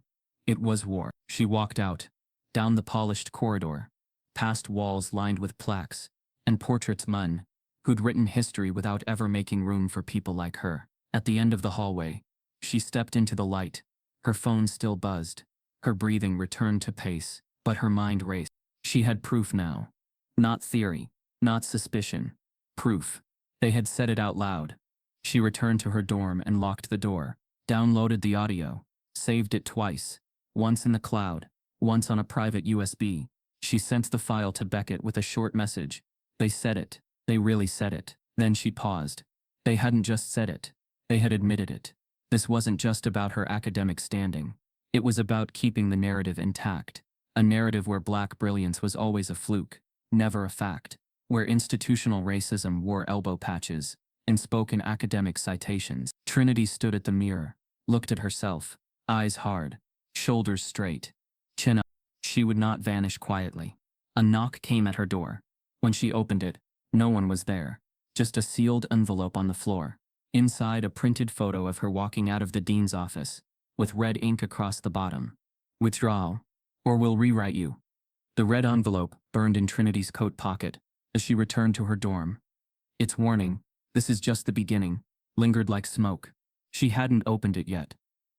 It was war. She walked out, down the polished corridor, past walls lined with plaques, and portraits Munn, who'd written history without ever making room for people like her. At the end of the hallway, she stepped into the light. Her phone still buzzed. Her breathing returned to pace, but her mind raced. She had proof now. Not theory, not suspicion. Proof. They had said it out loud. She returned to her dorm and locked the door, downloaded the audio, saved it twice, once in the cloud, once on a private USB. She sent the file to Beckett with a short message. They said it. They really said it. Then she paused. They hadn't just said it. They had admitted it. This wasn't just about her academic standing. It was about keeping the narrative intact. A narrative where black brilliance was always a fluke, never a fact. Where institutional racism wore elbow patches and spoke in academic citations. Trinity stood at the mirror, looked at herself, eyes hard, shoulders straight, chin up. She would not vanish quietly. A knock came at her door. When she opened it, no one was there, just a sealed envelope on the floor. Inside, a printed photo of her walking out of the dean's office, with red ink across the bottom. Withdrawal, or we'll rewrite you. The red envelope burned in Trinity's coat pocket as she returned to her dorm. Its warning, this is just the beginning, lingered like smoke. She hadn't opened it yet.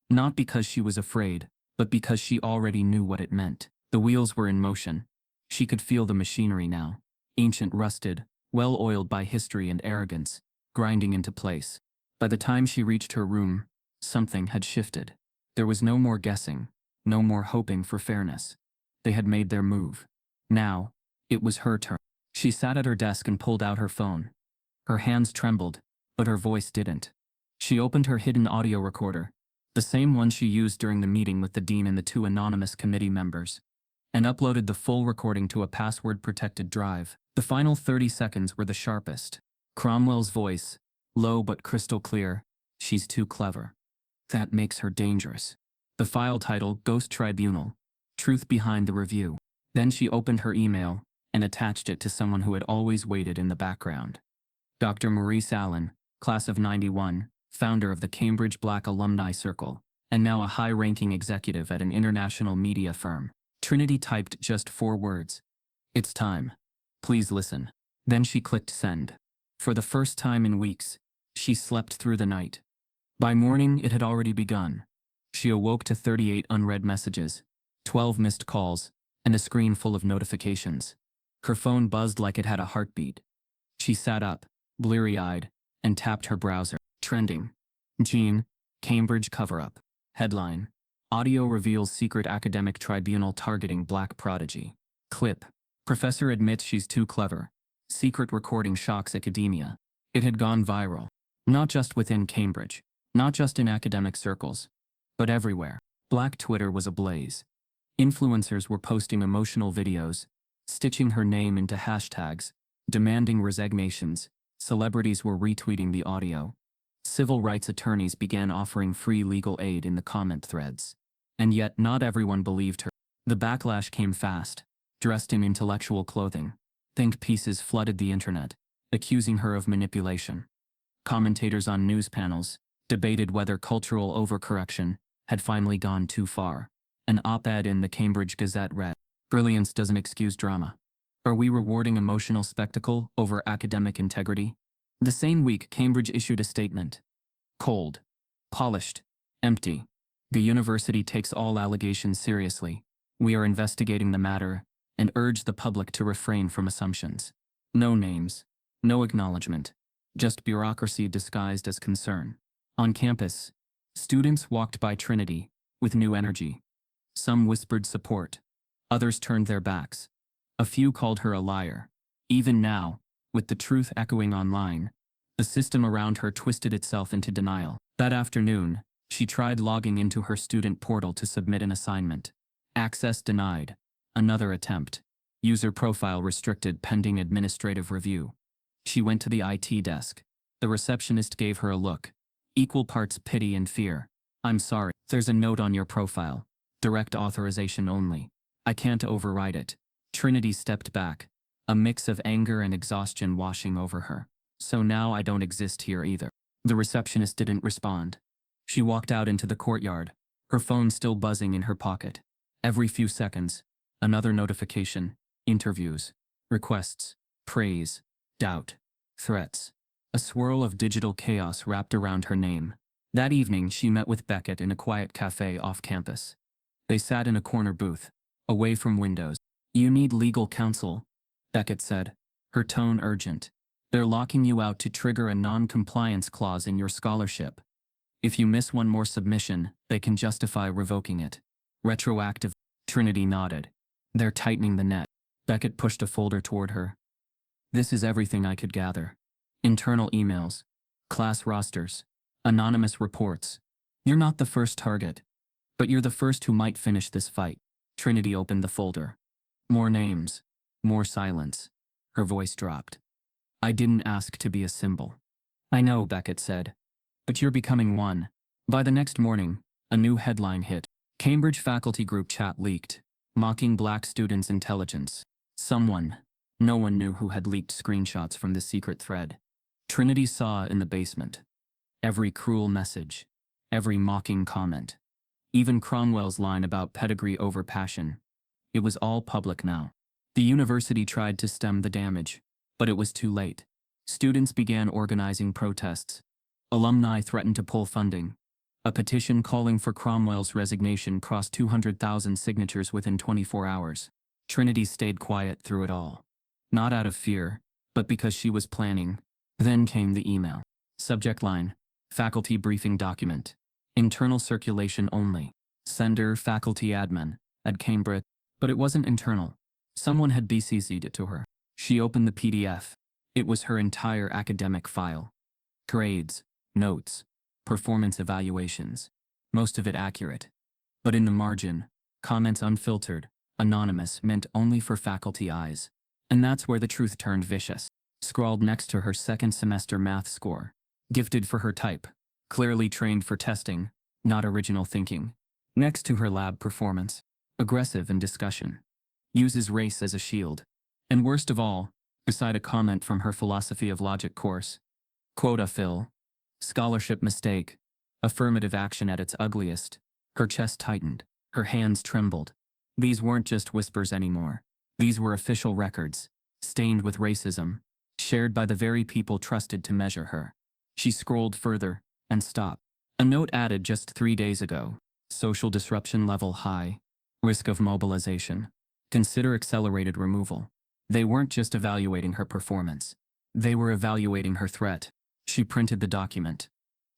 Not because she was afraid, but because she already knew what it meant. The wheels were in motion. She could feel the machinery now. ancient rusted, well-oiled by history and arrogance, grinding into place. By the time she reached her room, something had shifted. There was no more guessing, no more hoping for fairness. They had made their move. Now, it was her turn. She sat at her desk and pulled out her phone. Her hands trembled, but her voice didn't. She opened her hidden audio recorder, the same one she used during the meeting with the dean and the two anonymous committee members, and uploaded the full recording to a password-protected drive. The final 30 seconds were the sharpest. Cromwell's voice, low but crystal clear, "She's too clever. That makes her dangerous." The file title, Ghost Tribunal, Truth Behind the Review. Then she opened her email and attached it to someone who had always waited in the background. Dr. Maurice Allen, class of '91, founder of the Cambridge Black Alumni Circle, and now a high-ranking executive at an international media firm. Trinity typed just 4 words. "It's time. Please listen." Then she clicked send. For the first time in weeks, she slept through the night. By morning, it had already begun. She awoke to 38 unread messages, 12 missed calls, and a screen full of notifications. Her phone buzzed like it had a heartbeat. She sat up, bleary-eyed, and tapped her browser. Trending. Jean, Cambridge cover-up. Headline. Audio reveals secret academic tribunal targeting black prodigy. Clip. Professor admits she's too clever. Secret recording shocks academia. It had gone viral. Not just within Cambridge. Not just in academic circles. But everywhere. Black Twitter was ablaze. Influencers were posting emotional videos, stitching her name into hashtags, demanding resignations. Celebrities were retweeting the audio. Civil rights attorneys began offering free legal aid in the comment threads. And yet not everyone believed her. The backlash came fast. Dressed in intellectual clothing, think pieces flooded the internet, accusing her of manipulation. Commentators on news panels debated whether cultural overcorrection had finally gone too far. An op-ed in the Cambridge Gazette read, "Brilliance doesn't excuse drama. Are we rewarding emotional spectacle over academic integrity?" The same week, Cambridge issued a statement. Cold. Polished. Empty. The university takes all allegations seriously. We are investigating the matter and urge the public to refrain from assumptions. No names. No acknowledgement. Just bureaucracy disguised as concern. On campus, students walked by Trinity with new energy. Some whispered support. Others turned their backs. A few called her a liar. Even now, with the truth echoing online, the system around her twisted itself into denial. That afternoon, she tried logging into her student portal to submit an assignment. Access denied. Another attempt. User profile restricted pending administrative review. She went to the IT desk. The receptionist gave her a look. Equal parts pity and fear. "I'm sorry. There's a note on your profile. Direct authorization only. I can't override it." Trinity stepped back, a mix of anger and exhaustion washing over her. "So now I don't exist here either." The receptionist didn't respond. She walked out into the courtyard, her phone still buzzing in her pocket. Every few seconds, another notification, interviews, requests, praise, doubt, threats. A swirl of digital chaos wrapped around her name. That evening, she met with Beckett in a quiet cafe off campus. They sat in a corner booth, away from windows. "You need legal counsel," Beckett said, her tone urgent. "They're locking you out to trigger a non-compliance clause in your scholarship. If you miss one more submission, they can justify revoking it. Retroactive." Trinity nodded. "They're tightening the net." Beckett pushed a folder toward her. "This is everything I could gather. Internal emails, class rosters, anonymous reports. You're not the first target, but you're the first who might finish this fight." Trinity opened the folder. More names, more silence. Her voice dropped. "I didn't ask to be a symbol." "I know," Beckett said, "but you're becoming one." By the next morning, a new headline hit. Cambridge faculty group chat leaked, mocking black students' intelligence. Someone, no one knew who, had leaked screenshots from the secret thread. Trinity saw in the basement. Every cruel message, every mocking comment, even Cromwell's line about pedigree over passion. It was all public now. The university tried to stem the damage, but it was too late. Students began organizing protests. Alumni threatened to pull funding. A petition calling for Cromwell's resignation crossed 200,000 signatures within 24 hours. Trinity stayed quiet through it all. not out of fear, but because she was planning. Then came the email. Subject line: faculty briefing document. Internal circulation only. Sender: faculty admin at Cambridge. But it wasn't internal. Someone had BCC'd it to her. She opened the PDF. It was her entire academic file. Grades, notes, performance evaluations. Most of it accurate. But in the margin, comments unfiltered, anonymous, meant only for faculty eyes. And that's where the truth turned vicious. Scrawled next to her second semester math score. Gifted for her type. Clearly trained for testing, not original thinking. Next to her lab performance. Aggressive in discussion. Uses race as a shield. And worst of all, beside a comment from her philosophy of logic course. Quota fill. Scholarship mistake. Affirmative action at its ugliest. Her chest tightened. Her hands trembled. These weren't just whispers anymore. These were official records. Stained with racism. Shared by the very people trusted to measure her. She scrolled further, and stopped. A note added just 3 days ago. Social disruption level high. Risk of mobilization. Consider accelerated removal. They weren't just evaluating her performance. They were evaluating her threat. She printed the document.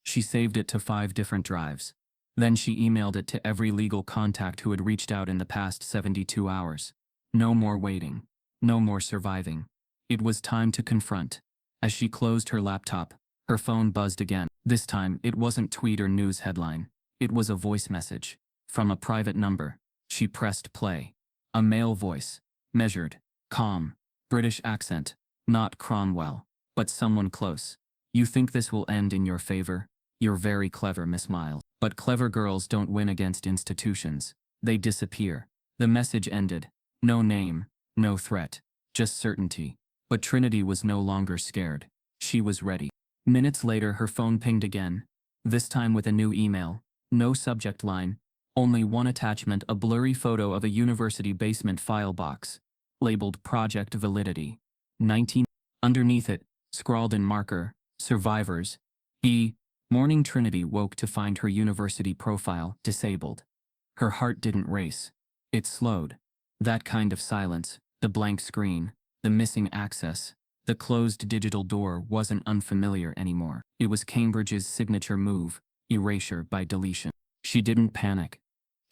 She saved it to 5 different drives. Then she emailed it to every legal contact who had reached out in the past 72 hours. No more waiting. No more surviving. It was time to confront. As she closed her laptop, her phone buzzed again. This time, it wasn't tweet or news headline. It was a voice message. From a private number. She pressed play. A male voice. Measured. Calm. British accent. Not Cromwell. But someone close. You think this will end in your favor? You're very clever, Miss Miles. But clever girls don't win against institutions. They disappear. The message ended. No name. No threat. Just certainty. But Trinity was no longer scared. She was ready. Minutes later, her phone pinged again. This time with a new email. No subject line. Only one attachment, a blurry photo of a university basement file box. Labeled Project Validity. 19. Underneath it, scrawled in marker, survivors. Morning Trinity woke to find her university profile disabled. Her heart didn't race. It slowed. That kind of silence, the blank screen, the missing access, the closed digital door wasn't unfamiliar anymore. It was Cambridge's signature move, erasure by deletion. She didn't panic.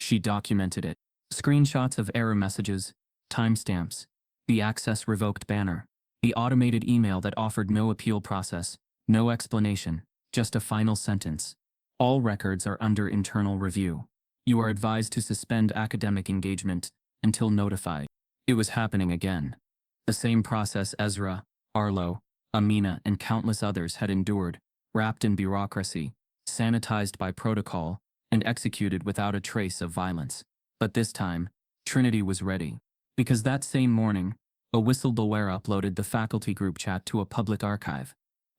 She documented it. Screenshots of error messages, timestamps, the access revoked banner, the automated email that offered no appeal process, no explanation, just a final sentence. All records are under internal review. You are advised to suspend academic engagement until notified. It was happening again. The same process Ezra, Arlo, Amina, and countless others had endured, wrapped in bureaucracy, sanitized by protocol, and executed without a trace of violence. But this time, Trinity was ready. Because that same morning, a whistleblower uploaded the faculty group chat to a public archive.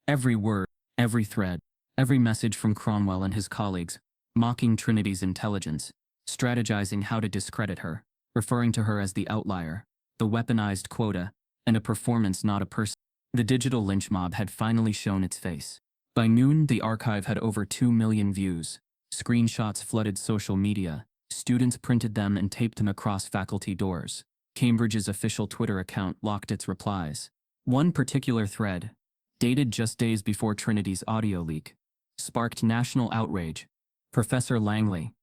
Every word, every thread, every message from Cromwell and his colleagues, mocking Trinity's intelligence, strategizing how to discredit her, referring to her as the outlier, the weaponized quota, and a performance not a person. The digital lynch mob had finally shown its face. By noon, the archive had over 2 million views. Screenshots flooded social media. Students printed them and taped them across faculty doors. Cambridge's official Twitter account locked its replies. One particular thread, dated just days before Trinity's audio leak, sparked national outrage. Professor Langley.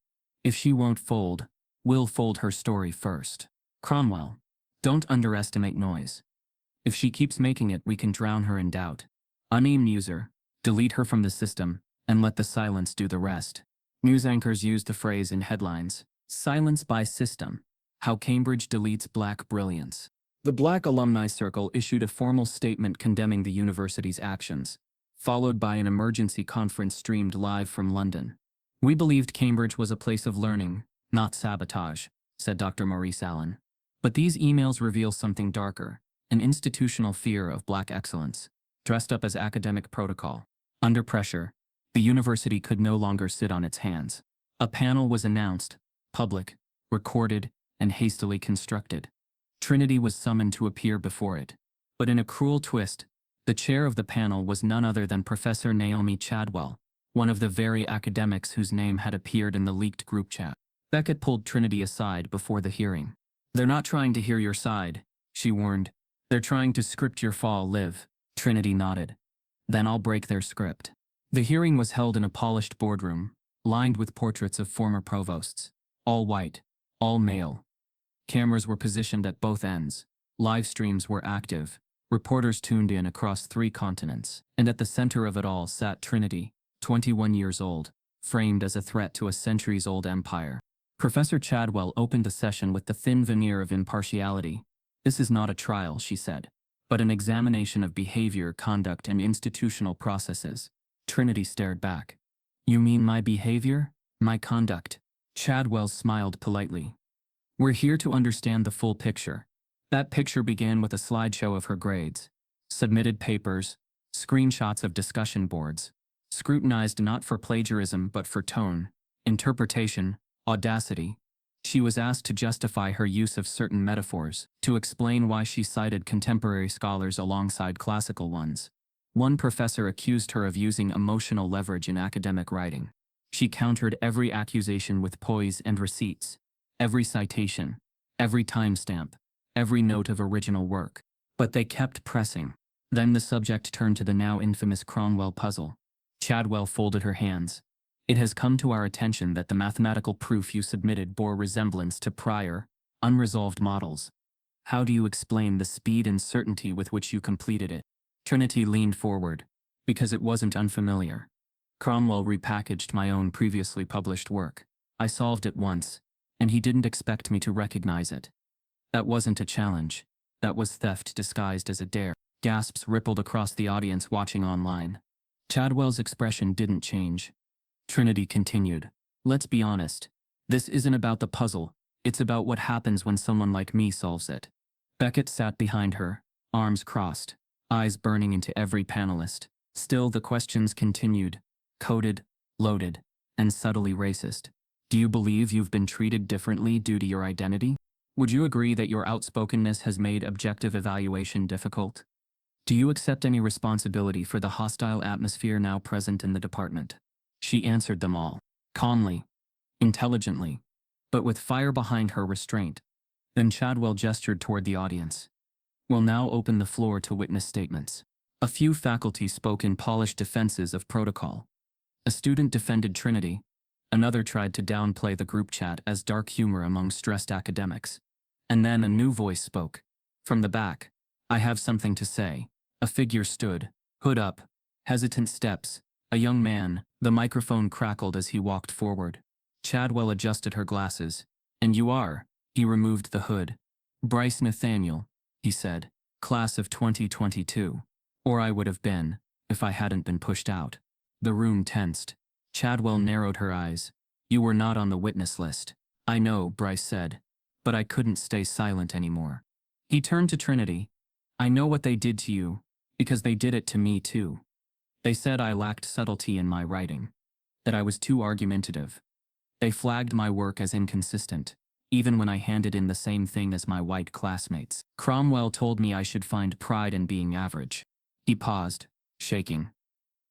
If she won't fold, we'll fold her story first. Cromwell. Don't underestimate noise. If she keeps making it, we can drown her in doubt. Unnamed user. Delete her from the system, and let the silence do the rest. News anchors used the phrase in headlines. Silence by system. How Cambridge deletes Black brilliance. The Black Alumni Circle issued a formal statement condemning the university's actions, followed by an emergency conference streamed live from London. We believed Cambridge was a place of learning, not sabotage, said Dr. Maurice Allen. But these emails reveal something darker, an institutional fear of Black excellence, dressed up as academic protocol. Under pressure, the university could no longer sit on its hands. A panel was announced, public, recorded, and hastily constructed. Trinity was summoned to appear before it. But in a cruel twist, the chair of the panel was none other than Professor Naomi Chadwell, one of the very academics whose name had appeared in the leaked group chat. Beckett pulled Trinity aside before the hearing. They're not trying to hear your side, she warned. They're trying to script your fall, Liv. Trinity nodded. Then I'll break their script. The hearing was held in a polished boardroom, lined with portraits of former provosts. All white, all male. Cameras were positioned at both ends. Live streams were active. Reporters tuned in across 3 continents. And at the center of it all sat Trinity, 21 years old, framed as a threat to a centuries-old empire. Professor Chadwell opened the session with the thin veneer of impartiality. This is not a trial, she said, but an examination of behavior, conduct, and institutional processes. Trinity stared back. You mean my behavior? My conduct? Chadwell smiled politely. We're here to understand the full picture. That picture began with a slideshow of her grades, submitted papers, screenshots of discussion boards, scrutinized not for plagiarism but for tone, interpretation, audacity. She was asked to justify her use of certain metaphors, to explain why she cited contemporary scholars alongside classical ones. One professor accused her of using emotional leverage in academic writing. She countered every accusation with poise and receipts, every citation, every timestamp, every note of original work. But they kept pressing. Then the subject turned to the now infamous Cromwell puzzle. Chadwell folded her hands. It has come to our attention that the mathematical proof you submitted bore resemblance to prior, unresolved models. How do you explain the speed and certainty with which you completed it? Trinity leaned forward. Because it wasn't unfamiliar. Cromwell repackaged my own previously published work. I solved it once, and he didn't expect me to recognize it. That wasn't a challenge. That was theft disguised as a dare. Gasps rippled across the audience watching online. Chadwell's expression didn't change. Trinity continued. Let's be honest. This isn't about the puzzle. It's about what happens when someone like me solves it. Beckett sat behind her, arms crossed, eyes burning into every panelist. Still the questions continued. Coded, loaded, and subtly racist. Do you believe you've been treated differently due to your identity? Would you agree that your outspokenness has made objective evaluation difficult? Do you accept any responsibility for the hostile atmosphere now present in the department? She answered them all, calmly, intelligently, but with fire behind her restraint. Then Chadwell gestured toward the audience. We'll now open the floor to witness statements. A few faculty spoke in polished defenses of protocol. A student defended Trinity. Another tried to downplay the group chat as dark humor among stressed academics. And then a new voice spoke. From the back, I have something to say. A figure stood, hood up, hesitant steps. A young man, the microphone crackled as he walked forward. Chadwell adjusted her glasses. And you are? He removed the hood. Bryce Nathaniel, he said, class of 2022. Or I would have been, if I hadn't been pushed out. The room tensed. Chadwell narrowed her eyes. You were not on the witness list. I know, Bryce said. But I couldn't stay silent anymore. He turned to Trinity. I know what they did to you, because they did it to me too. They said I lacked subtlety in my writing, that I was too argumentative. They flagged my work as inconsistent, even when I handed in the same thing as my white classmates. Cromwell told me I should find pride in being average. He paused, shaking.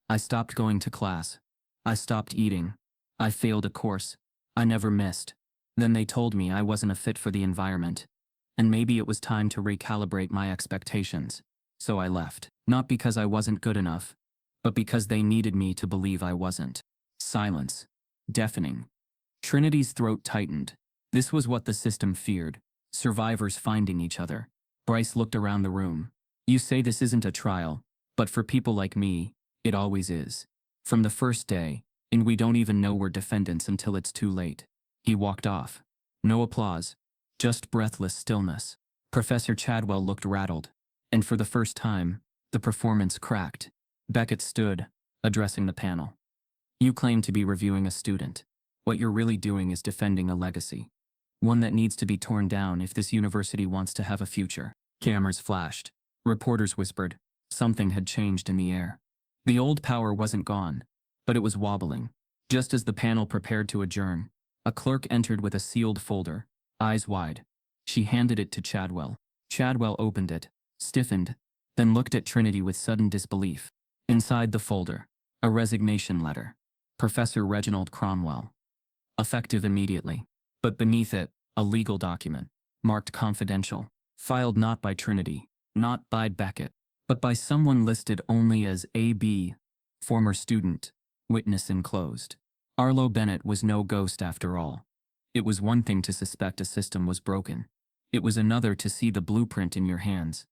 I stopped going to class. I stopped eating. I failed a course. I never missed. Then they told me I wasn't a fit for the environment, and maybe it was time to recalibrate my expectations. So I left, not because I wasn't good enough, but because they needed me to believe I wasn't. Silence. Deafening. Trinity's throat tightened. This was what the system feared. Survivors finding each other. Bryce looked around the room. You say this isn't a trial, but for people like me, it always is. From the first day, and we don't even know we're defendants until it's too late. He walked off. No applause. Just breathless stillness. Professor Chadwell looked rattled. And for the first time, the performance cracked. Beckett stood, addressing the panel. You claim to be reviewing a student. What you're really doing is defending a legacy. One that needs to be torn down if this university wants to have a future. Cameras flashed. Reporters whispered. Something had changed in the air. The old power wasn't gone, but it was wobbling. Just as the panel prepared to adjourn, a clerk entered with a sealed folder, eyes wide. She handed it to Chadwell. Chadwell opened it, stiffened, then looked at Trinity with sudden disbelief. Inside the folder, a resignation letter. Professor Reginald Cromwell. Effective immediately. But beneath it, a legal document, marked confidential, filed not by Trinity, not by Beckett, but by someone listed only as AB, former student, witness enclosed. Arlo Bennett was no ghost after all. It was one thing to suspect a system was broken. It was another to see the blueprint in your hands.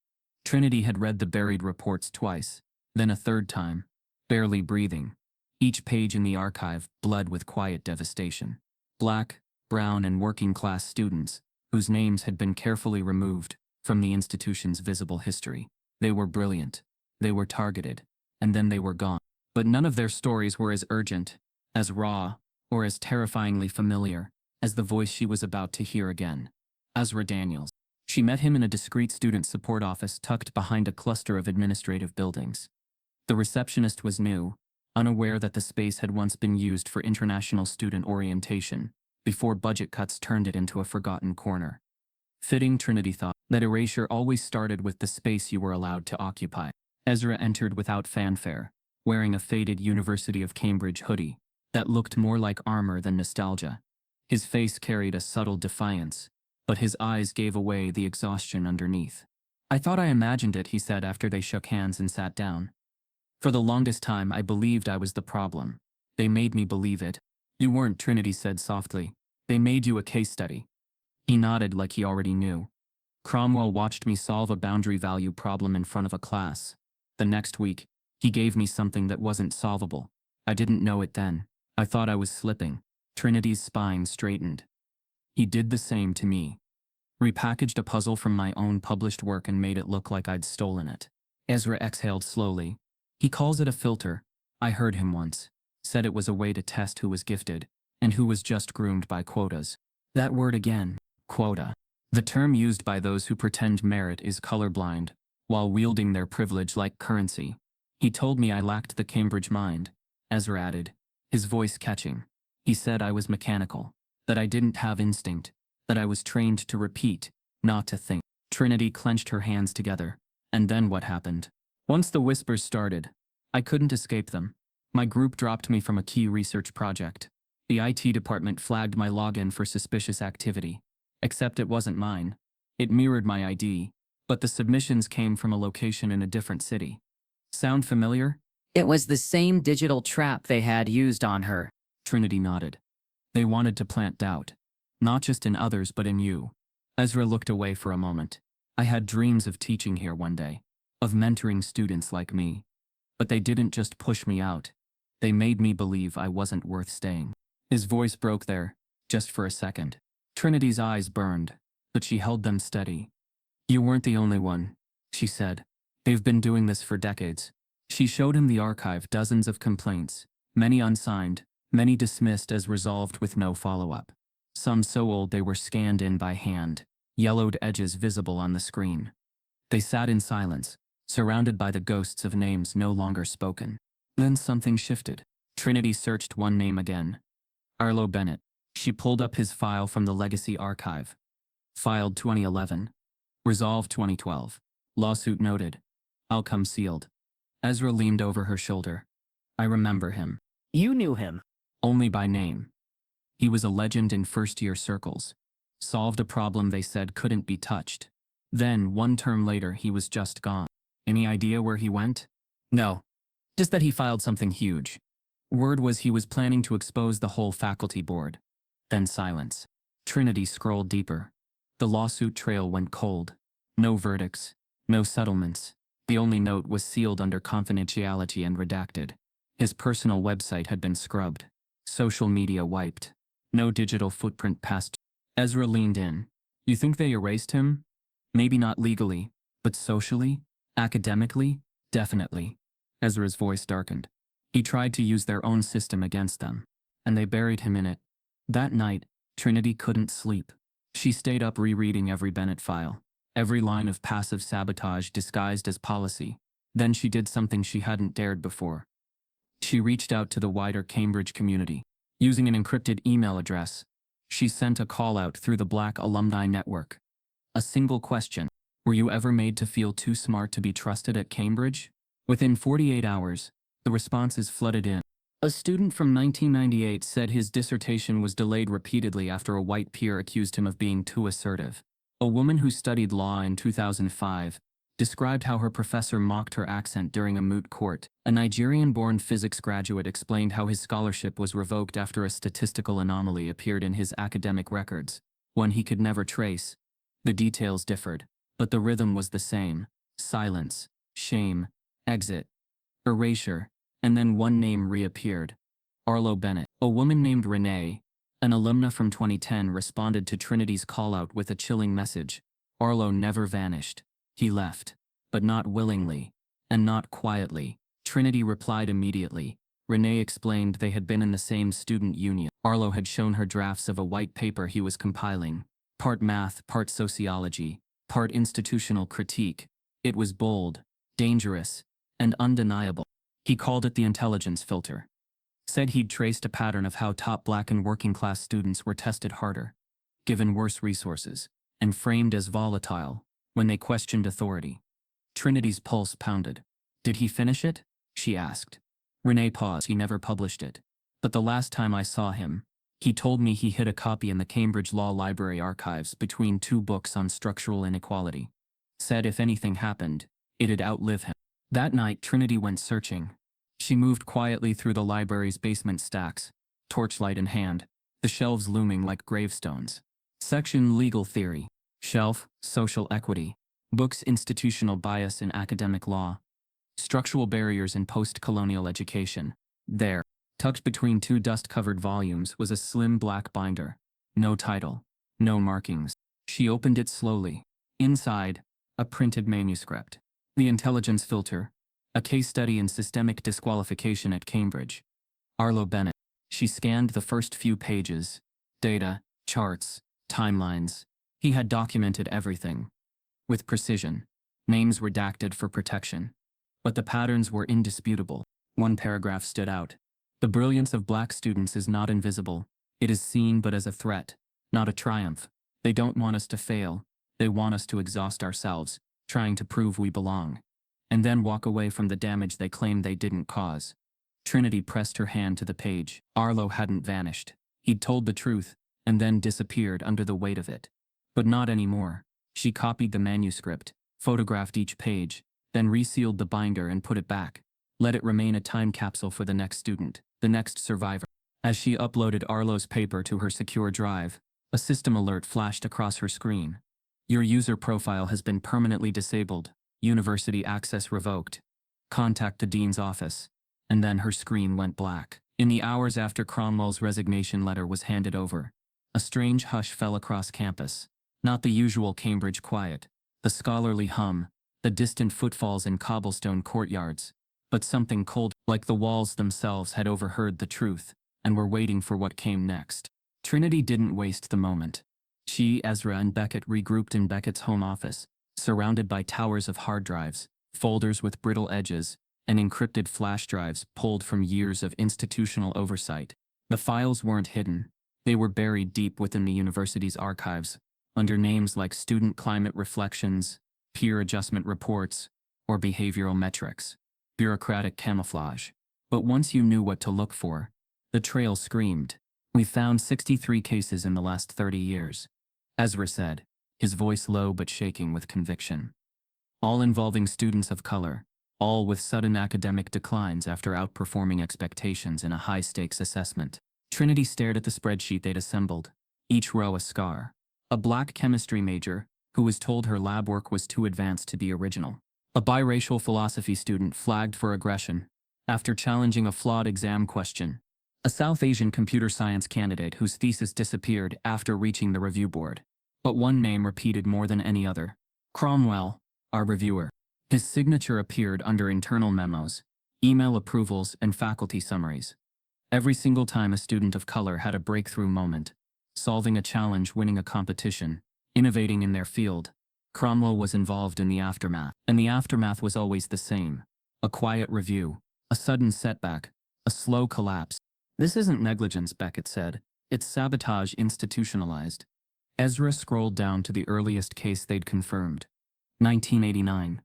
Trinity had read the buried reports twice, then a third time, barely breathing. Each page in the archive bled with quiet devastation. Black, brown, and working-class students, whose names had been carefully removed from the institution's visible history. They were brilliant, they were targeted, and then they were gone. But none of their stories were as urgent, as raw, or as terrifyingly familiar as the voice she was about to hear again. Ezra Daniels. She met him in a discreet student support office tucked behind a cluster of administrative buildings. The receptionist was new, unaware that the space had once been used for international student orientation, before budget cuts turned it into a forgotten corner. Fitting, Trinity thought, that erasure always started with the space you were allowed to occupy. Ezra entered without fanfare, wearing a faded University of Cambridge hoodie that looked more like armor than nostalgia. His face carried a subtle defiance, but his eyes gave away the exhaustion underneath. "I thought I imagined it," he said after they shook hands and sat down. "For the longest time I believed I was the problem. They made me believe it." "You weren't," Trinity said softly. "They made you a case study." He nodded like he already knew. "Cromwell watched me solve a boundary value problem in front of a class. The next week, he gave me something that wasn't solvable. I didn't know it then. I thought I was slipping." Trinity's spine straightened. "He did the same to me. Repackaged a puzzle from my own published work and made it look like I'd stolen it." Ezra exhaled slowly. "He calls it a filter. I heard him once. Said it was a way to test who was gifted, and who was just groomed by quotas. That word again, quota. The term used by those who pretend merit is colorblind, while wielding their privilege like currency. He told me I lacked the Cambridge mind," Ezra added, his voice catching. "He said I was mechanical, that I didn't have instinct, that I was trained to repeat, not to think." Trinity clenched her hands together. "And then what happened?" "Once the whispers started, I couldn't escape them. My group dropped me from a key research project. The IT department flagged my login for suspicious activity. Except it wasn't mine. It mirrored my ID, but the submissions came from a location in a different city. Sound familiar?" It was the same digital trap they had used on her. Trinity nodded. "They wanted to plant doubt. Not just in others but in you." Ezra looked away for a moment. "I had dreams of teaching here one day, of mentoring students like me. But they didn't just push me out. They made me believe I wasn't worth staying." His voice broke there, just for a second. Trinity's eyes burned, but she held them steady. "You weren't the only one," she said. "They've been doing this for decades." She showed him the archive, dozens of complaints, many unsigned, many dismissed as resolved with no follow-up. Some so old they were scanned in by hand, yellowed edges visible on the screen. They sat in silence, surrounded by the ghosts of names no longer spoken. Then something shifted. Trinity searched one name again. Arlo Bennett. She pulled up his file from the Legacy Archive. Filed 2011. Resolved 2012. Lawsuit noted. Outcome sealed. Ezra leaned over her shoulder. "I remember him. You knew him. Only by name. He was a legend in first-year circles. Solved a problem they said couldn't be touched. Then, one term later, he was just gone. Any idea where he went?" "No. Just that he filed something huge. Word was he was planning to expose the whole faculty board." Then silence. Trinity scrolled deeper. The lawsuit trail went cold. No verdicts. No settlements. The only note was sealed under confidentiality and redacted. His personal website had been scrubbed. Social media wiped. No digital footprint passed. Ezra leaned in. "You think they erased him? Maybe not legally, but socially? Academically? Definitely." Ezra's voice darkened. "He tried to use their own system against them, and they buried him in it." That night, Trinity couldn't sleep. She stayed up rereading every Bennett file, every line of passive sabotage disguised as policy. Then she did something she hadn't dared before. She reached out to the wider Cambridge community. Using an encrypted email address, she sent a call out through the Black Alumni Network. A single question: "Were you ever made to feel too smart to be trusted at Cambridge?" Within 48 hours, the responses flooded in. A student from 1998 said his dissertation was delayed repeatedly after a white peer accused him of being too assertive. A woman who studied law in 2005 described how her professor mocked her accent during a moot court. A Nigerian-born physics graduate explained how his scholarship was revoked after a statistical anomaly appeared in his academic records, one he could never trace. The details differed, but the rhythm was the same: silence, shame, exit, erasure, and then one name reappeared: Arlo Bennett. A woman named Renee, an alumna from 2010, responded to Trinity's call-out with a chilling message. Arlo never vanished. He left, but not willingly, and not quietly. Trinity replied immediately. Renee explained they had been in the same student union. Arlo had shown her drafts of a white paper he was compiling, part math, part sociology, part institutional critique. It was bold, dangerous, and undeniable. He called it the intelligence filter. Said he'd traced a pattern of how top black and working-class students were tested harder, given worse resources, and framed as volatile when they questioned authority. Trinity's pulse pounded. Did he finish it? She asked. Renee paused. He never published it. But the last time I saw him, he told me he hid a copy in the Cambridge Law Library archives between two books on structural inequality. Said if anything happened, it'd outlive him. That night, Trinity went searching. She moved quietly through the library's basement stacks, torchlight in hand, the shelves looming like gravestones. Section Legal Theory. Shelf, Social Equity. Books, Institutional Bias in Academic Law. Structural Barriers in Post-Colonial Education. There, tucked between two dust-covered volumes, was a slim black binder. No title. No markings. She opened it slowly. Inside, a printed manuscript. The Intelligence Filter. A case study in systemic disqualification at Cambridge. Arlo Bennett. She scanned the first few pages. Data, charts, timelines. He had documented everything. With precision. Names redacted for protection. But the patterns were indisputable. One paragraph stood out. The brilliance of black students is not invisible. It is seen but as a threat, not a triumph. They don't want us to fail. They want us to exhaust ourselves, trying to prove we belong, and then walk away from the damage they claim they didn't cause. Trinity pressed her hand to the page. Arlo hadn't vanished. He'd told the truth, and then disappeared under the weight of it. But not anymore. She copied the manuscript, photographed each page, then resealed the binder and put it back. Let it remain a time capsule for the next student, the next survivor. As she uploaded Arlo's paper to her secure drive, a system alert flashed across her screen. Your user profile has been permanently disabled. University access revoked. Contact the dean's office. And then her screen went black. In the hours after Cromwell's resignation letter was handed over, a strange hush fell across campus. Not the usual Cambridge quiet, the scholarly hum, the distant footfalls in cobblestone courtyards, but something cold, like the walls themselves had overheard the truth, and were waiting for what came next. Trinity didn't waste the moment. She, Ezra, and Beckett regrouped in Beckett's home office, surrounded by towers of hard drives, folders with brittle edges, and encrypted flash drives pulled from years of institutional oversight. The files weren't hidden. They were buried deep within the university's archives, under names like student climate reflections, peer adjustment reports, or behavioral metrics. Bureaucratic camouflage. But once you knew what to look for, the trail screamed. We found 63 cases in the last 30 years. Ezra said, his voice low but shaking with conviction. All involving students of color, all with sudden academic declines after outperforming expectations in a high-stakes assessment. Trinity stared at the spreadsheet they'd assembled, each row a scar. A black chemistry major, who was told her lab work was too advanced to be original. A biracial philosophy student flagged for aggression after challenging a flawed exam question. A South Asian computer science candidate whose thesis disappeared after reaching the review board. But one name repeated more than any other. Cromwell, our reviewer. His signature appeared under internal memos, email approvals, and faculty summaries. Every single time a student of color had a breakthrough moment, solving a challenge, winning a competition, innovating in their field, Cromwell was involved in the aftermath. And the aftermath was always the same. A quiet review, a sudden setback, a slow collapse. This isn't negligence, Beckett said. It's sabotage institutionalized. Ezra scrolled down to the earliest case they'd confirmed. 1989.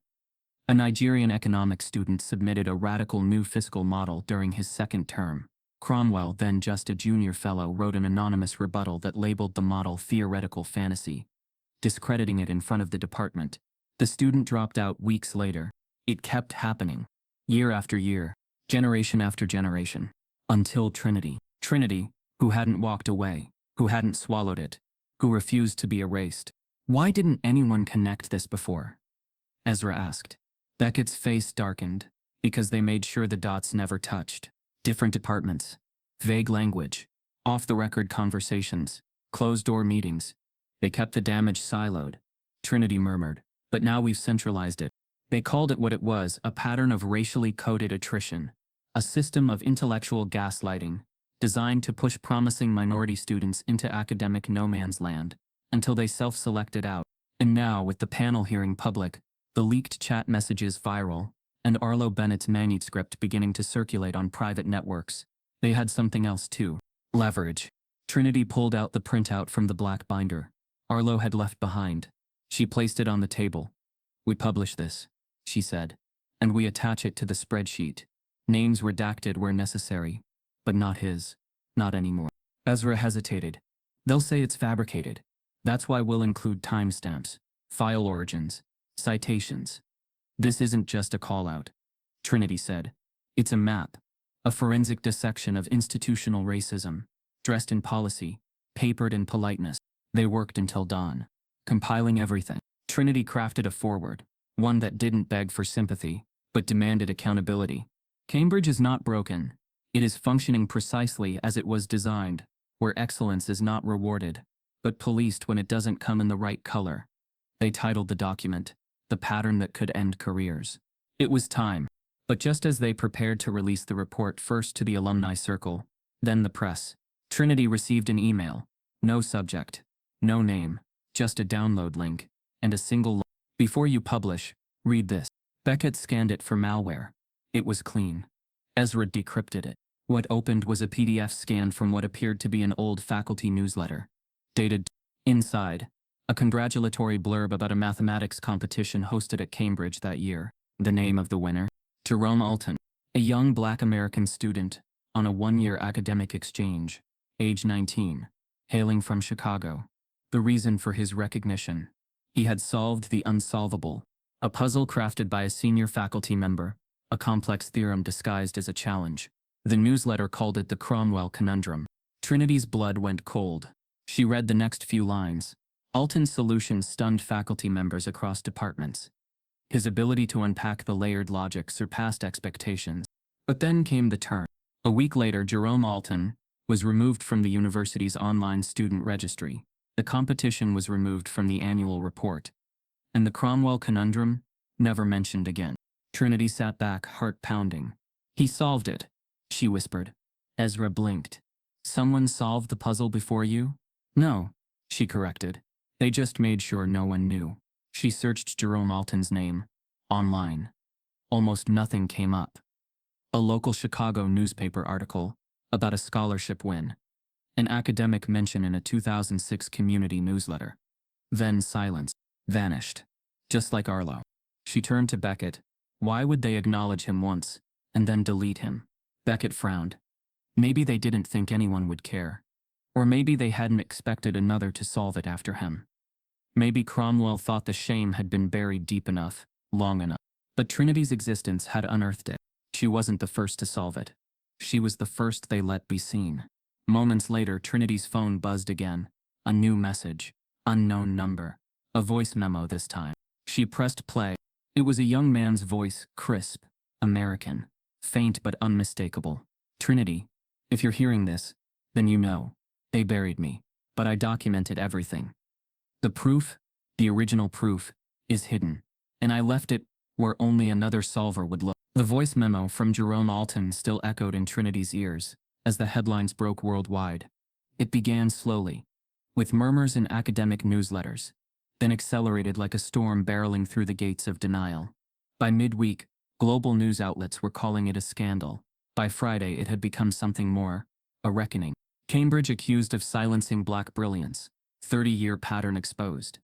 A Nigerian economics student submitted a radical new fiscal model during his second term. Cromwell, then just a junior fellow, wrote an anonymous rebuttal that labeled the model theoretical fantasy, discrediting it in front of the department. The student dropped out weeks later. It kept happening. Year after year, generation after generation. Until Trinity. Trinity, who hadn't walked away, who hadn't swallowed it, who refused to be erased. Why didn't anyone connect this before? Ezra asked. Beckett's face darkened, because they made sure the dots never touched. Different departments. Vague language. Off-the-record conversations. Closed-door meetings. They kept the damage siloed. Trinity murmured. But now we've centralized it. They called it what it was, a pattern of racially coded attrition. A system of intellectual gaslighting, designed to push promising minority students into academic no-man's land, until they self-selected out. And now, with the panel hearing public, the leaked chat messages viral, and Arlo Bennett's manuscript beginning to circulate on private networks, they had something else too. Leverage. Trinity pulled out the printout from the black binder Arlo had left behind. She placed it on the table. We publish this, she said, and we attach it to the spreadsheet. Names redacted where necessary, but not his. Not anymore. Ezra hesitated. They'll say it's fabricated. That's why we'll include timestamps, file origins, citations. This isn't just a call-out, Trinity said. It's a map, a forensic dissection of institutional racism, dressed in policy, papered in politeness. They worked until dawn, compiling everything. Trinity crafted a foreword, one that didn't beg for sympathy, but demanded accountability. Cambridge is not broken. It is functioning precisely as it was designed, where excellence is not rewarded, but policed when it doesn't come in the right color. They titled the document, The Pattern That Could End Careers. It was time. But just as they prepared to release the report first to the alumni circle, then the press, Trinity received an email. No subject, no name, just a download link, and a single line. Before you publish, read this. Beckett scanned it for malware. It was clean. Ezra decrypted it. What opened was a PDF scan from what appeared to be an old faculty newsletter. Dated. Inside, a congratulatory blurb about a mathematics competition hosted at Cambridge that year. The name of the winner? Jerome Alton, a young Black American student on a one-year academic exchange, age 19, hailing from Chicago. The reason for his recognition: he had solved the unsolvable, a puzzle crafted by a senior faculty member, a complex theorem disguised as a challenge. The newsletter called it the Cromwell Conundrum. Trinity's blood went cold. She read the next few lines. Alton's solution stunned faculty members across departments. His ability to unpack the layered logic surpassed expectations. But then came the turn. A week later, Jerome Alton was removed from the university's online student registry. The competition was removed from the annual report. And the Cromwell Conundrum, never mentioned again. Trinity sat back, heart pounding. He solved it, she whispered. Ezra blinked. Someone solved the puzzle before you? No, she corrected. They just made sure no one knew. She searched Jerome Alton's name online. Almost nothing came up. A local Chicago newspaper article about a scholarship win. An academic mention in a 2006 community newsletter. Then silence. Vanished. Just like Arlo. She turned to Beckett. Why would they acknowledge him once, and then delete him? Beckett frowned. Maybe they didn't think anyone would care. Or maybe they hadn't expected another to solve it after him. Maybe Cromwell thought the shame had been buried deep enough, long enough. But Trinity's existence had unearthed it. She wasn't the first to solve it. She was the first they let be seen. Moments later, Trinity's phone buzzed again. A new message. Unknown number. A voice memo this time. She pressed play. It was a young man's voice, crisp, American, faint but unmistakable. Trinity, if you're hearing this, then you know. They buried me, but I documented everything. The proof, the original proof, is hidden, and I left it where only another solver would look. The voice memo from Jerome Alton still echoed in Trinity's ears as the headlines broke worldwide. It began slowly, with murmurs in academic newsletters, then accelerated like a storm barreling through the gates of denial. By midweek, global news outlets were calling it a scandal. By Friday, it had become something more, a reckoning. Cambridge accused of silencing Black brilliance. 30-year pattern exposed.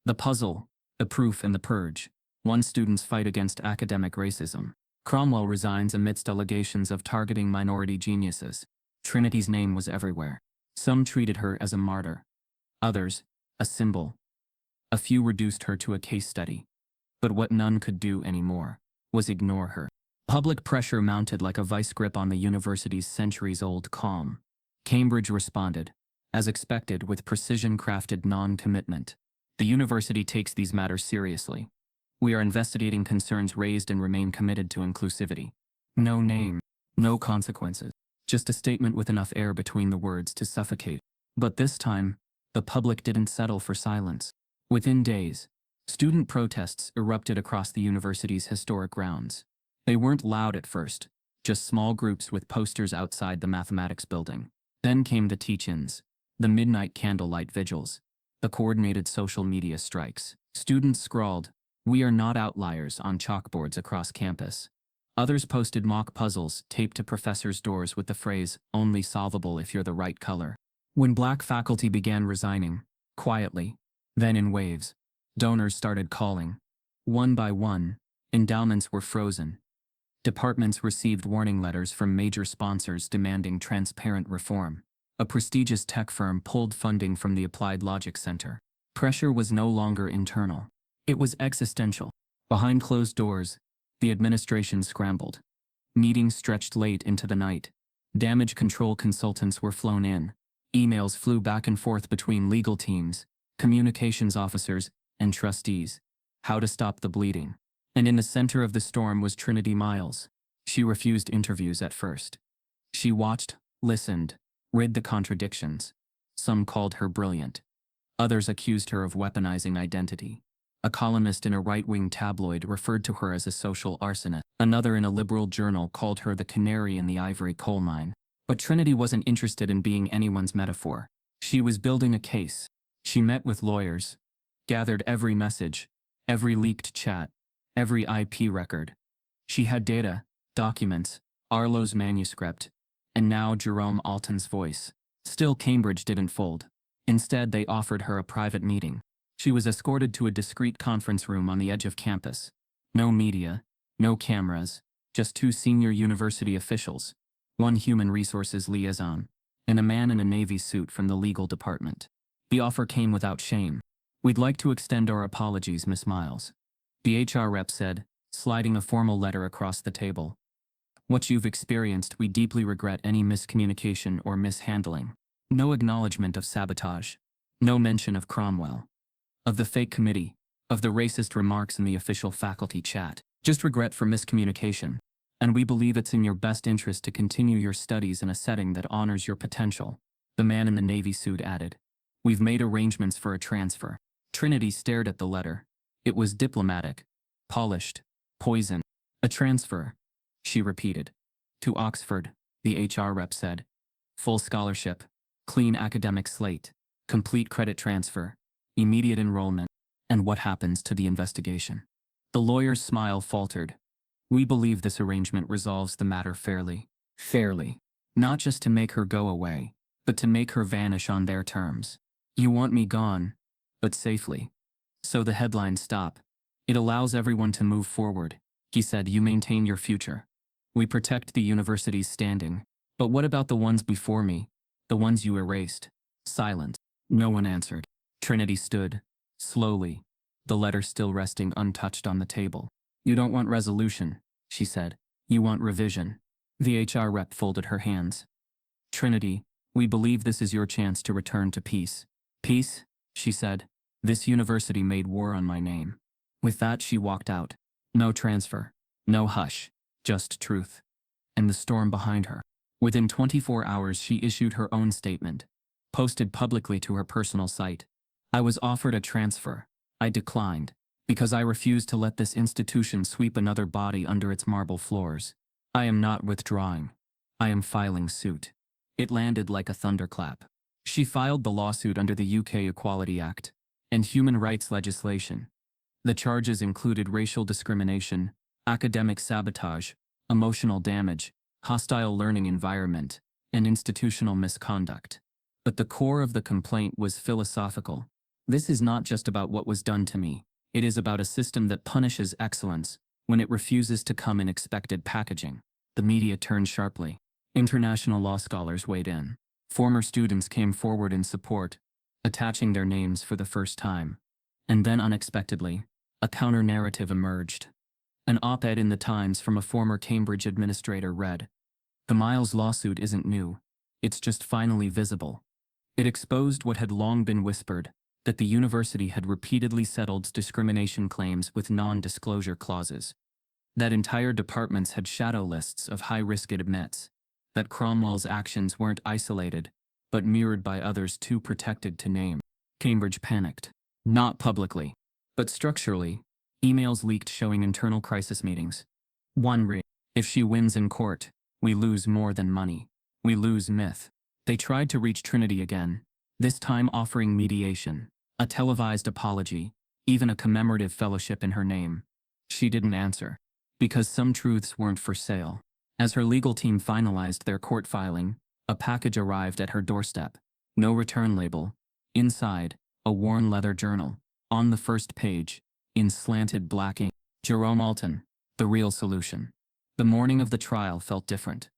The puzzle, the proof, and the purge. One student's fight against academic racism. Cromwell resigns amidst allegations of targeting minority geniuses. Trinity's name was everywhere. Some treated her as a martyr. Others, a symbol. A few reduced her to a case study. But what none could do anymore was ignore her. Public pressure mounted like a vice grip on the university's centuries-old calm. Cambridge responded, as expected, with precision-crafted non-commitment. The university takes these matters seriously. We are investigating concerns raised and remain committed to inclusivity. No name, no consequences. Just a statement with enough air between the words to suffocate. But this time, the public didn't settle for silence. Within days, student protests erupted across the university's historic grounds. They weren't loud at first, just small groups with posters outside the mathematics building. Then came the teach-ins, the midnight candlelight vigils, the coordinated social media strikes. Students scrawled, "We are not outliers," on chalkboards across campus. Others posted mock puzzles taped to professors' doors with the phrase, "Only solvable if you're the right color." When black faculty began resigning, quietly, then in waves, donors started calling. One by one, endowments were frozen. Departments received warning letters from major sponsors demanding transparent reform. A prestigious tech firm pulled funding from the Applied Logic Center. Pressure was no longer internal. It was existential. Behind closed doors, the administration scrambled. Meetings stretched late into the night. Damage control consultants were flown in. Emails flew back and forth between legal teams, communications officers, and trustees. How to stop the bleeding. And in the center of the storm was Trinity Miles. She refused interviews at first. She watched, listened, read the contradictions. Some called her brilliant. Others accused her of weaponizing identity. A columnist in a right-wing tabloid referred to her as a social arsonist. Another in a liberal journal called her the canary in the ivory coal mine. But Trinity wasn't interested in being anyone's metaphor. She was building a case. She met with lawyers, gathered every message, every leaked chat, every IP record. She had data, documents, Arlo's manuscript, and now Jerome Alton's voice. Still, Cambridge didn't fold. Instead, they offered her a private meeting. She was escorted to a discreet conference room on the edge of campus. No media, no cameras, just two senior university officials, one human resources liaison, and a man in a Navy suit from the legal department. The offer came without shame. "We'd like to extend our apologies, Miss Miles," the HR rep said, sliding a formal letter across the table. "What you've experienced, we deeply regret any miscommunication or mishandling." No acknowledgement of sabotage. No mention of Cromwell, of the fake committee, of the racist remarks in the official faculty chat. Just regret for miscommunication. "And we believe it's in your best interest to continue your studies in a setting that honors your potential," the man in the Navy suit added. "We've made arrangements for a transfer." Trinity stared at the letter. It was diplomatic, polished, poisoned. "A transfer," she repeated. "To Oxford," the HR rep said. "Full scholarship, clean academic slate, complete credit transfer, immediate enrollment." "And what happens to the investigation?" The lawyer's smile faltered. "We believe this arrangement resolves the matter fairly." Fairly. Not just to make her go away, but to make her vanish on their terms. "You want me gone, but safely." So the headlines stop. "It allows everyone to move forward," he said. "You maintain your future. We protect the university's standing. But what about the ones before me? The ones you erased?" Silence. No one answered. Trinity stood, slowly, the letter still resting untouched on the table. "You don't want resolution," she said. "You want revision." The HR rep folded her hands. "Trinity, we believe this is your chance to return to peace." "Peace?" she said. "This university made war on my name." With that, she walked out. No transfer, no hush, just truth. And the storm behind her. Within 24 hours, she issued her own statement, posted publicly to her personal site. "I was offered a transfer. I declined, because I refused to let this institution sweep another body under its marble floors. I am not withdrawing. I am filing suit." It landed like a thunderclap. She filed the lawsuit under the UK Equality Act and human rights legislation. The charges included racial discrimination, academic sabotage, emotional damage, hostile learning environment, and institutional misconduct. But the core of the complaint was philosophical. "This is not just about what was done to me. It is about a system that punishes excellence when it refuses to come in expected packaging." The media turned sharply. International law scholars weighed in. Former students came forward in support, attaching their names for the first time. And then unexpectedly, a counter-narrative emerged. An op-ed in the Times from a former Cambridge administrator read, "The Miles lawsuit isn't new. It's just finally visible." It exposed what had long been whispered, that the university had repeatedly settled discrimination claims with non-disclosure clauses. That entire departments had shadow lists of high-risk admits. That Cromwell's actions weren't isolated, but mirrored by others too protected to name. Cambridge panicked. Not publicly, but structurally. Emails leaked showing internal crisis meetings. One read, "If she wins in court, we lose more than money. We lose myth." They tried to reach Trinity again, this time offering mediation, a televised apology, even a commemorative fellowship in her name. She didn't answer, because some truths weren't for sale. As her legal team finalized their court filing, a package arrived at her doorstep. No return label. Inside, a worn leather journal. On the first page, in slanted black ink, Jerome Alton, The Real Solution. The morning of the trial felt different.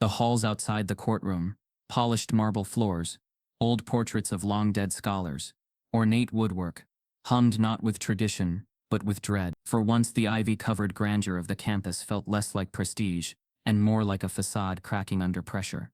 The halls outside the courtroom, polished marble floors, old portraits of long-dead scholars, ornate woodwork, hummed not with tradition, but with dread. For once the ivy-covered grandeur of the campus felt less like prestige, and more like a facade cracking under pressure.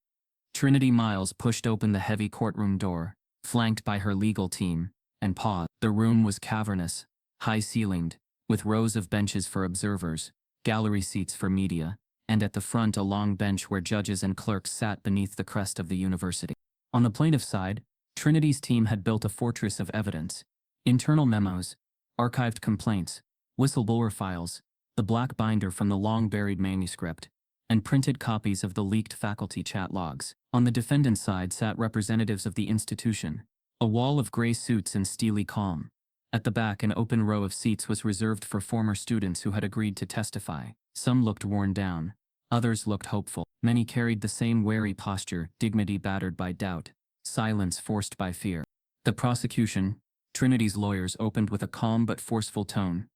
Trinity Miles pushed open the heavy courtroom door, flanked by her legal team, and paused. The room was cavernous, high-ceilinged, with rows of benches for observers, gallery seats for media, and at the front a long bench where judges and clerks sat beneath the crest of the university. On the plaintiff's side, Trinity's team had built a fortress of evidence: internal memos, archived complaints, whistleblower files, the black binder from the long-buried manuscript, and printed copies of the leaked faculty chat logs. On the defendant's side sat representatives of the institution, a wall of gray suits in steely calm. At the back, an open row of seats was reserved for former students who had agreed to testify. Some looked worn down. Others looked hopeful. Many carried the same wary posture, dignity battered by doubt, silence forced by fear. The prosecution, Trinity's lawyers, opened with a calm but forceful tone.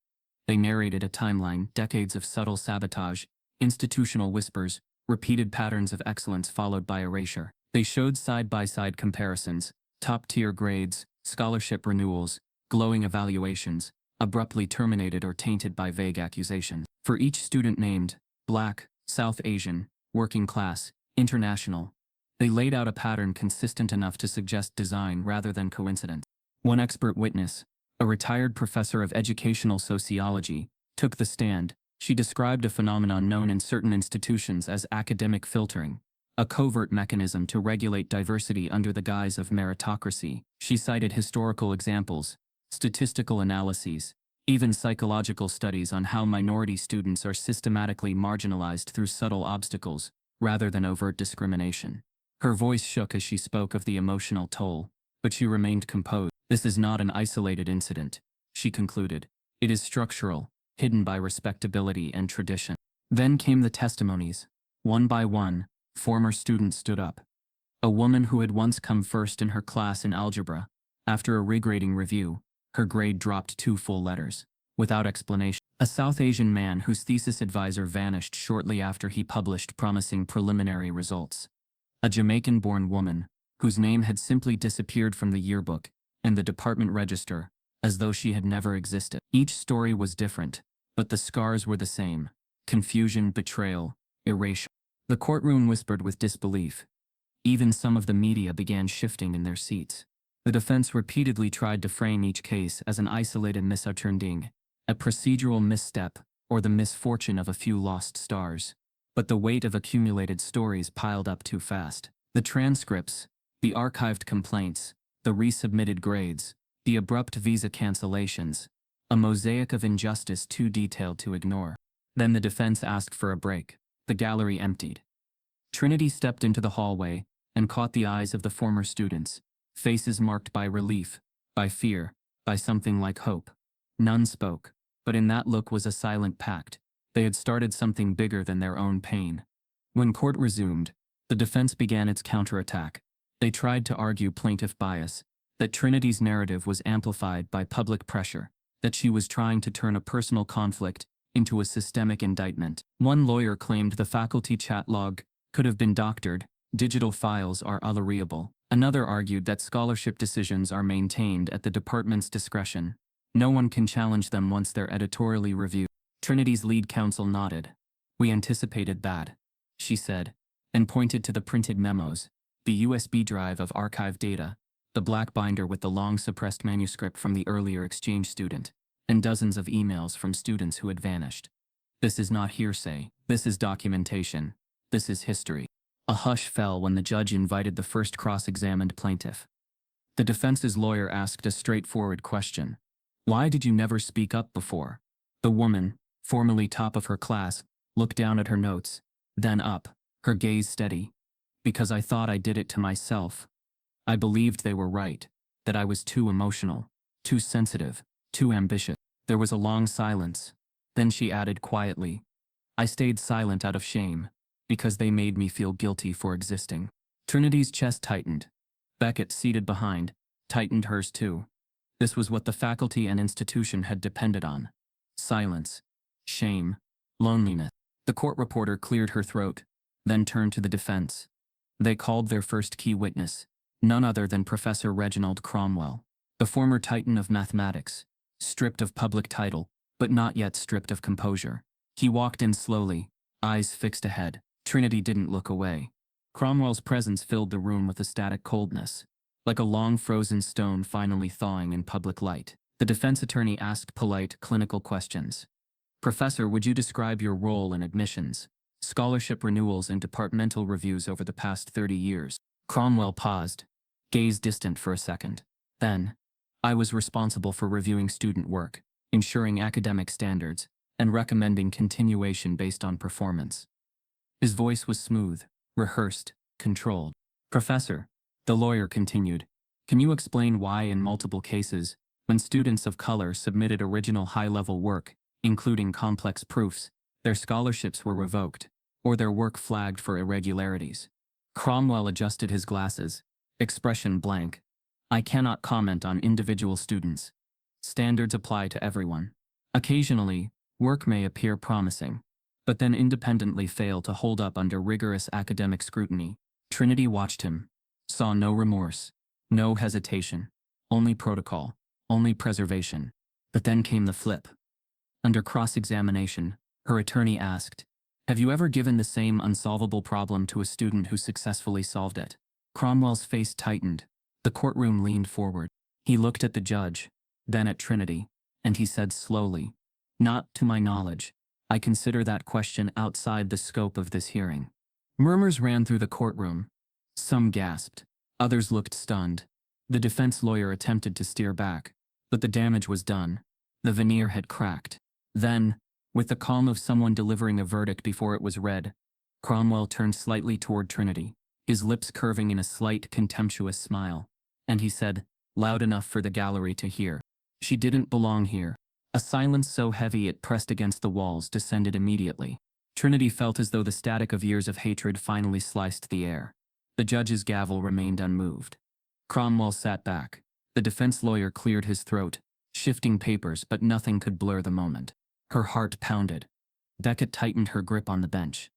They narrated a timeline, decades of subtle sabotage, institutional whispers, repeated patterns of excellence followed by erasure. They showed side-by-side comparisons, top-tier grades, scholarship renewals, glowing evaluations, abruptly terminated or tainted by vague accusations. For each student named, Black, South Asian, working class, international, they laid out a pattern consistent enough to suggest design rather than coincidence. One expert witness, a retired professor of educational sociology, took the stand. She described a phenomenon known in certain institutions as academic filtering, a covert mechanism to regulate diversity under the guise of meritocracy. She cited historical examples, statistical analyses, even psychological studies on how minority students are systematically marginalized through subtle obstacles, rather than overt discrimination. Her voice shook as she spoke of the emotional toll, but she remained composed. "This is not an isolated incident," she concluded. "It is structural, hidden by respectability and tradition." Then came the testimonies. One by one, former students stood up. A woman who had once come first in her class in algebra, after a regrading review, her grade dropped 2 full letters, without explanation. A South Asian man whose thesis advisor vanished shortly after he published promising preliminary results. A Jamaican-born woman, whose name had simply disappeared from the yearbook and the department register, as though she had never existed. Each story was different, but the scars were the same: confusion, betrayal, erasure. The courtroom whispered with disbelief. Even some of the media began shifting in their seats. The defense repeatedly tried to frame each case as an isolated misunderstanding, a procedural misstep, or the misfortune of a few lost stars. But the weight of accumulated stories piled up too fast. The transcripts, the archived complaints, the resubmitted grades, the abrupt visa cancellations, a mosaic of injustice too detailed to ignore. Then the defense asked for a break. The gallery emptied. Trinity stepped into the hallway and caught the eyes of the former students, faces marked by relief, by fear, by something like hope. None spoke, but in that look was a silent pact. They had started something bigger than their own pain. When court resumed, the defense began its counterattack. They tried to argue plaintiff bias, that Trinity's narrative was amplified by public pressure, that she was trying to turn a personal conflict into a systemic indictment. One lawyer claimed the faculty chat log could have been doctored, digital files are unreadable. Another argued that scholarship decisions are maintained at the department's discretion, No one can challenge them once they're editorially reviewed. Trinity's lead counsel nodded. We anticipated that, she said, and pointed to the printed memos, the USB drive of archive data, the black binder with the long-suppressed manuscript from the earlier exchange student, and dozens of emails from students who had vanished. This is not hearsay. This is documentation. This is history. A hush fell when the judge invited the first cross-examined plaintiff. The defense's lawyer asked a straightforward question. Why did you never speak up before? The woman, formerly top of her class, looked down at her notes, then up, her gaze steady. Because I thought I did it to myself. I believed they were right, that I was too emotional, too sensitive, too ambitious. There was a long silence. Then she added quietly, I stayed silent out of shame, because they made me feel guilty for existing. Trinity's chest tightened. Beckett, seated behind, tightened hers too. This was what the faculty and institution had depended on. Silence, shame, loneliness. The court reporter cleared her throat, then turned to the defense. They called their first key witness, none other than Professor Reginald Cromwell, the former titan of mathematics, stripped of public title, but not yet stripped of composure. He walked in slowly, eyes fixed ahead. Trinity didn't look away. Cromwell's presence filled the room with a static coldness, like a long frozen stone finally thawing in public light. The defense attorney asked polite, clinical questions. Professor, would you describe your role in admissions, scholarship renewals, and departmental reviews over the past 30 years? Cromwell paused, gazed distant for a second. Then, I was responsible for reviewing student work, ensuring academic standards, and recommending continuation based on performance. His voice was smooth, rehearsed, controlled. Professor, the lawyer continued, can you explain why in multiple cases, when students of color submitted original high-level work, including complex proofs, their scholarships were revoked, or their work flagged for irregularities? Cromwell adjusted his glasses, expression blank. I cannot comment on individual students. Standards apply to everyone. Occasionally, work may appear promising, but then independently fail to hold up under rigorous academic scrutiny. Trinity watched him, saw no remorse, no hesitation, only protocol, only preservation. But then came the flip. Under cross-examination, her attorney asked, have you ever given the same unsolvable problem to a student who successfully solved it? Cromwell's face tightened. The courtroom leaned forward. He looked at the judge, then at Trinity, and he said slowly, not to my knowledge. I consider that question outside the scope of this hearing. Murmurs ran through the courtroom. Some gasped. Others looked stunned. The defense lawyer attempted to steer back, but the damage was done. The veneer had cracked. Then, with the calm of someone delivering a verdict before it was read, Cromwell turned slightly toward Trinity, his lips curving in a slight, contemptuous smile, and he said, loud enough for the gallery to hear, she didn't belong here. A silence so heavy it pressed against the walls descended immediately. Trinity felt as though the static of years of hatred finally sliced the air. The judge's gavel remained unmoved. Cromwell sat back. The defense lawyer cleared his throat, shifting papers, but nothing could blur the moment. Her heart pounded. Beckett tightened her grip on the bench.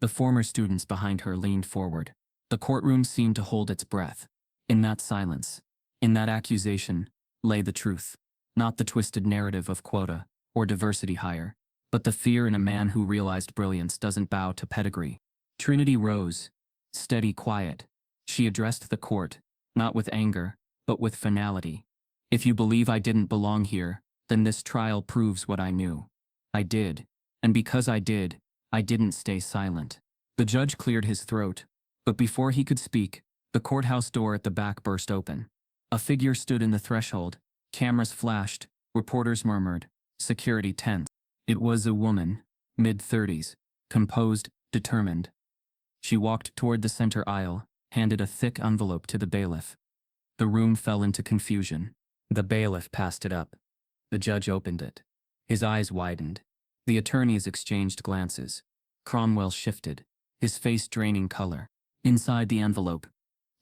The former students behind her leaned forward. The courtroom seemed to hold its breath. In that silence, in that accusation, lay the truth. Not the twisted narrative of quota or diversity hire, but the fear in a man who realized brilliance doesn't bow to pedigree. Trinity rose, steady, quiet. She addressed the court, not with anger, but with finality. If you believe I didn't belong here, then this trial proves what I knew. I did, and because I did, I didn't stay silent. The judge cleared his throat, but before he could speak, the courthouse door at the back burst open. A figure stood in the threshold. Cameras flashed, reporters murmured, security tense. It was a woman, mid-30s, composed, determined. She walked toward the center aisle, handed a thick envelope to the bailiff. The room fell into confusion. The bailiff passed it up. The judge opened it. His eyes widened. The attorneys exchanged glances. Cromwell shifted, his face draining color. Inside the envelope,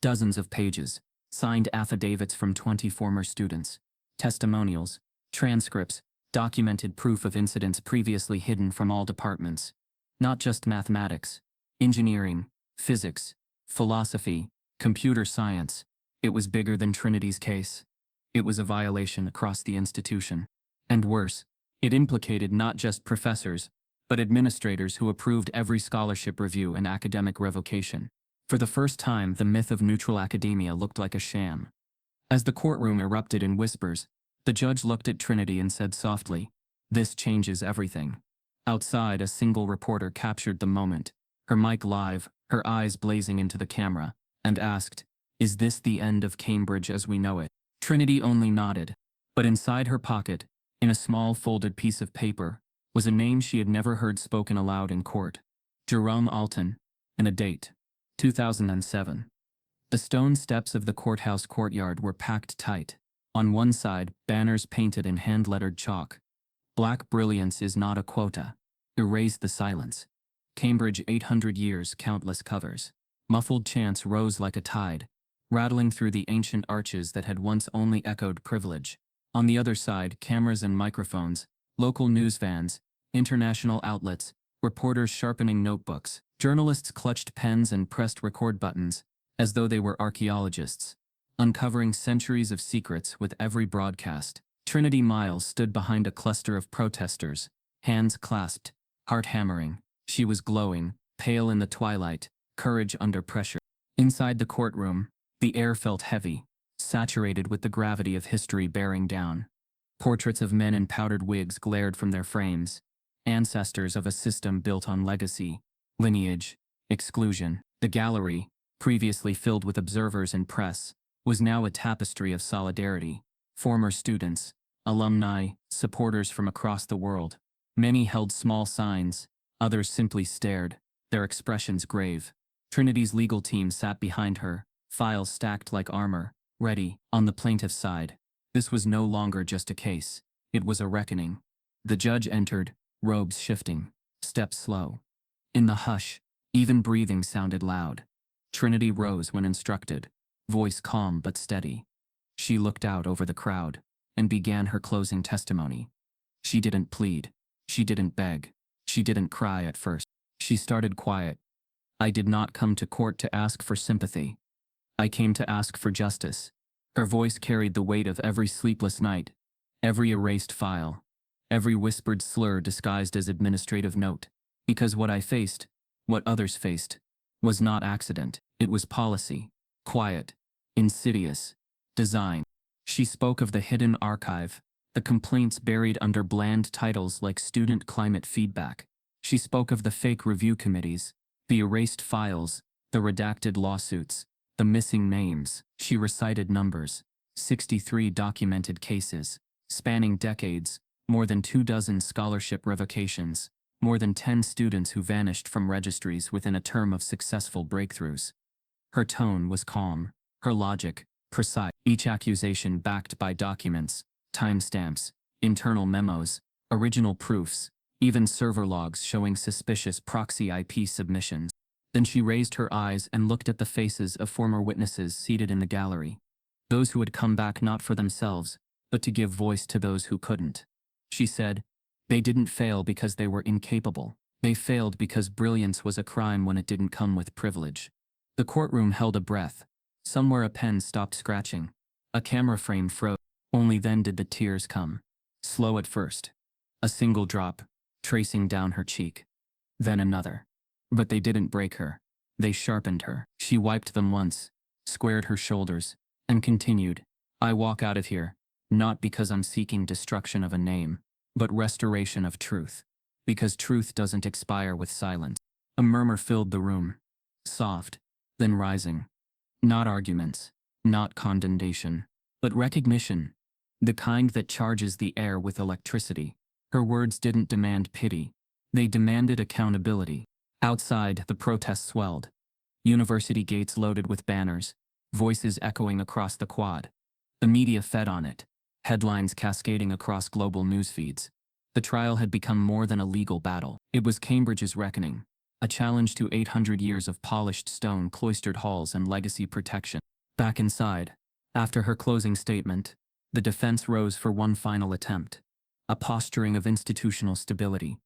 dozens of pages, signed affidavits from 20 former students, testimonials, transcripts, documented proof of incidents previously hidden from all departments. Not just mathematics, engineering, physics, philosophy, computer science. It was bigger than Trinity's case. It was a violation across the institution. And worse, it implicated not just professors, but administrators who approved every scholarship review and academic revocation. For the first time, the myth of neutral academia looked like a sham. As the courtroom erupted in whispers, the judge looked at Trinity and said softly, "This changes everything." Outside, a single reporter captured the moment, her mic live, her eyes blazing into the camera, and asked, "Is this the end of Cambridge as we know it?" Trinity only nodded, but inside her pocket, in a small folded piece of paper, was a name she had never heard spoken aloud in court. Jerome Alton, and a date, 2007. The stone steps of the courthouse courtyard were packed tight. On one side, banners painted in hand-lettered chalk. "Black brilliance is not a quota." Erased the silence. "Cambridge 800 years, countless covers." Muffled chants rose like a tide, rattling through the ancient arches that had once only echoed privilege. On the other side, cameras and microphones, local news vans, international outlets, reporters sharpening notebooks, journalists clutched pens and pressed record buttons, as though they were archaeologists, uncovering centuries of secrets with every broadcast. Trinity Miles stood behind a cluster of protesters, hands clasped, heart hammering. She was glowing, pale in the twilight, courage under pressure. Inside the courtroom, the air felt heavy, saturated with the gravity of history bearing down. Portraits of men in powdered wigs glared from their frames, ancestors of a system built on legacy, lineage, exclusion. The gallery, previously filled with observers and press, was now a tapestry of solidarity. Former students, alumni, supporters from across the world. Many held small signs, others simply stared, their expressions grave. Trinity's legal team sat behind her, files stacked like armor, ready. On the plaintiff's side, this was no longer just a case, it was a reckoning. The judge entered, robes shifting, steps slow. In the hush, even breathing sounded loud. Trinity rose when instructed, voice calm but steady. She looked out over the crowd and began her closing testimony. She didn't plead. She didn't beg. She didn't cry at first. She started quiet. "I did not come to court to ask for sympathy. I came to ask for justice." Her voice carried the weight of every sleepless night, every erased file, every whispered slur disguised as administrative note. Because what I faced, what others faced, was not accident. It was policy. Quiet. Insidious. Design. She spoke of the hidden archive, the complaints buried under bland titles like student climate feedback. She spoke of the fake review committees, the erased files, the redacted lawsuits, the missing names. She recited numbers. 63 documented cases, spanning decades, more than 24 scholarship revocations, more than 10 students who vanished from registries within a term of successful breakthroughs. Her tone was calm, her logic precise, each accusation backed by documents, timestamps, internal memos, original proofs, even server logs showing suspicious proxy IP submissions. Then she raised her eyes and looked at the faces of former witnesses seated in the gallery. Those who had come back not for themselves, but to give voice to those who couldn't. She said, "They didn't fail because they were incapable. They failed because brilliance was a crime when it didn't come with privilege." The courtroom held a breath. Somewhere a pen stopped scratching. A camera frame froze. Only then did the tears come. Slow at first. A single drop, tracing down her cheek. Then another. But they didn't break her. They sharpened her. She wiped them once, squared her shoulders, and continued, "I walk out of here, not because I'm seeking destruction of a name, but restoration of truth. Because truth doesn't expire with silence." A murmur filled the room. Soft, then rising. Not arguments, not condemnation, but recognition. The kind that charges the air with electricity. Her words didn't demand pity. They demanded accountability. Outside, the protests swelled. University gates loaded with banners, voices echoing across the quad. The media fed on it, headlines cascading across global news feeds. The trial had become more than a legal battle. It was Cambridge's reckoning, a challenge to 800 years of polished stone cloistered halls and legacy protection. Back inside, after her closing statement, the defense rose for one final attempt, a posturing of institutional stability.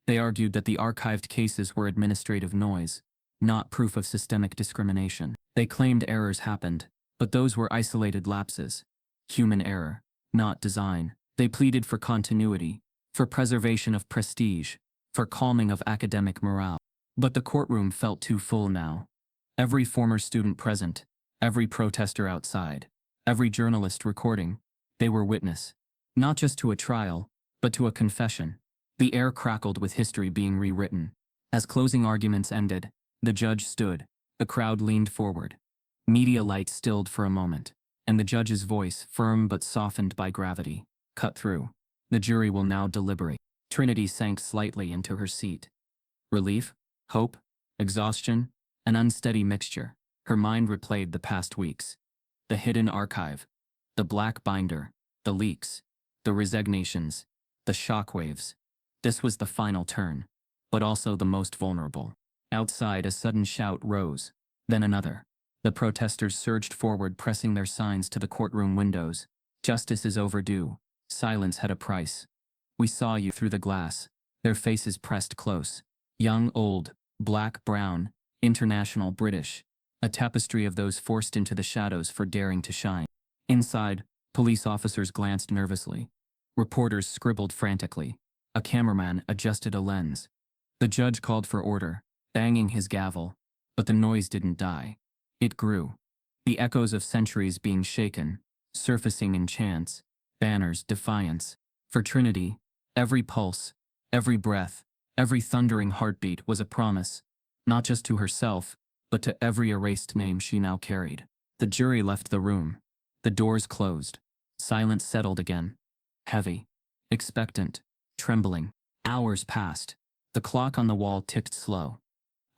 They argued that the archived cases were administrative noise, not proof of systemic discrimination. They claimed errors happened, but those were isolated lapses. Human error, not design. They pleaded for continuity, for preservation of prestige, for calming of academic morale. But the courtroom felt too full now. Every former student present, every protester outside, every journalist recording, they were witness. Not just to a trial, but to a confession. The air crackled with history being rewritten. As closing arguments ended, the judge stood. The crowd leaned forward. Media light stilled for a moment, and the judge's voice, firm but softened by gravity, cut through. The jury will now deliberate. Trinity sank slightly into her seat. Relief, hope, exhaustion, an unsteady mixture. Her mind replayed the past weeks. The hidden archive, the black binder, the leaks, the resignations, the shockwaves. This was the final turn, but also the most vulnerable. Outside, a sudden shout rose, then another. The protesters surged forward, pressing their signs to the courtroom windows. Justice is overdue. Silence had a price. We saw you through the glass. Their faces pressed close. Young, old, black, brown, international, British. A tapestry of those forced into the shadows for daring to shine. Inside, police officers glanced nervously. Reporters scribbled frantically. A cameraman adjusted a lens. The judge called for order, banging his gavel. But the noise didn't die. It grew. The echoes of centuries being shaken, surfacing in chants, banners, defiance. For Trinity, every pulse, every breath, every thundering heartbeat was a promise, not just to herself, but to every erased name she now carried. The jury left the room. The doors closed. Silence settled again. Heavy, expectant, trembling. Hours passed. The clock on the wall ticked slow.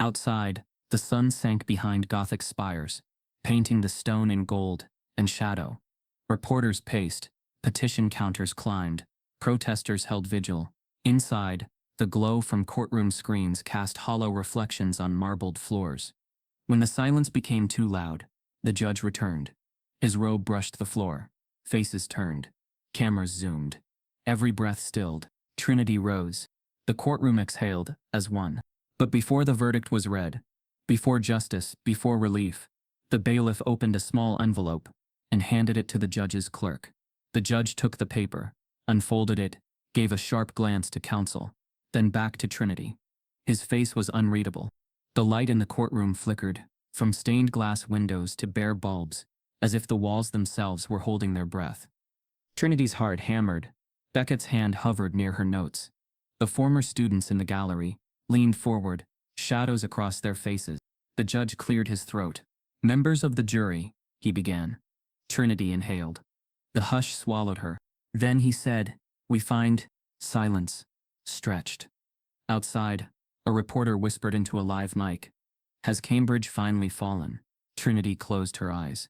Outside, the sun sank behind Gothic spires, painting the stone in gold and shadow. Reporters paced, petition counters climbed, protesters held vigil. Inside, the glow from courtroom screens cast hollow reflections on marbled floors. When the silence became too loud, the judge returned. His robe brushed the floor. Faces turned. Cameras zoomed. Every breath stilled. Trinity rose. The courtroom exhaled as one. But before the verdict was read, before justice, before relief, the bailiff opened a small envelope and handed it to the judge's clerk. The judge took the paper, unfolded it, gave a sharp glance to counsel, then back to Trinity. His face was unreadable. The light in the courtroom flickered, from stained glass windows to bare bulbs, as if the walls themselves were holding their breath. Trinity's heart hammered. Beckett's hand hovered near her notes. The former students in the gallery leaned forward, shadows across their faces. The judge cleared his throat. "Members of the jury," he began. Trinity inhaled. The hush swallowed her. Then he said, "We find..." Silence. Stretched. Outside, a reporter whispered into a live mic, "Has Cambridge finally fallen?" Trinity closed her eyes.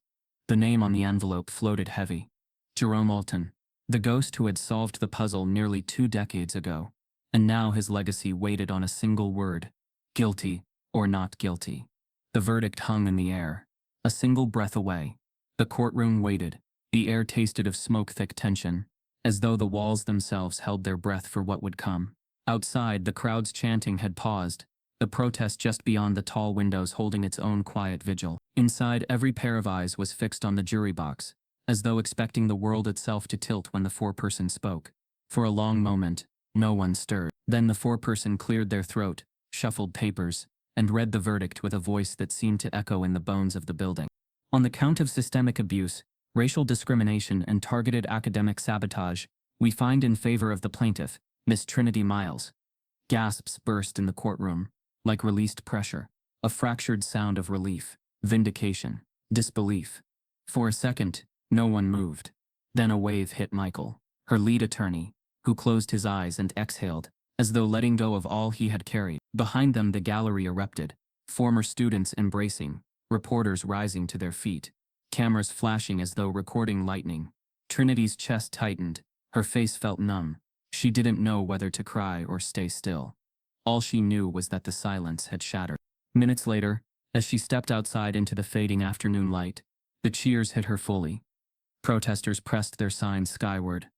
The name on the envelope floated heavy. Jerome Alton, the ghost who had solved the puzzle nearly 2 decades ago. And now his legacy waited on a single word: guilty or not guilty. The verdict hung in the air, a single breath away. The courtroom waited. The air tasted of smoke-thick tension, as though the walls themselves held their breath for what would come. Outside, the crowd's chanting had paused, the protest just beyond the tall windows holding its own quiet vigil. Inside, every pair of eyes was fixed on the jury box, as though expecting the world itself to tilt when the foreperson spoke. For a long moment, no one stirred. Then the foreperson cleared their throat, shuffled papers, and read the verdict with a voice that seemed to echo in the bones of the building. On the count of systemic abuse, racial discrimination, and targeted academic sabotage, we find in favor of the plaintiff, Miss Trinity Miles. Gasps burst in the courtroom, like released pressure, a fractured sound of relief, vindication, disbelief. For a second, no one moved. Then a wave hit Michael, her lead attorney, who closed his eyes and exhaled, as though letting go of all he had carried. Behind them the gallery erupted, former students embracing, reporters rising to their feet, cameras flashing as though recording lightning. Trinity's chest tightened, her face felt numb. She didn't know whether to cry or stay still. All she knew was that the silence had shattered. Minutes later, as she stepped outside into the fading afternoon light, the cheers hit her fully. Protesters pressed their signs skyward.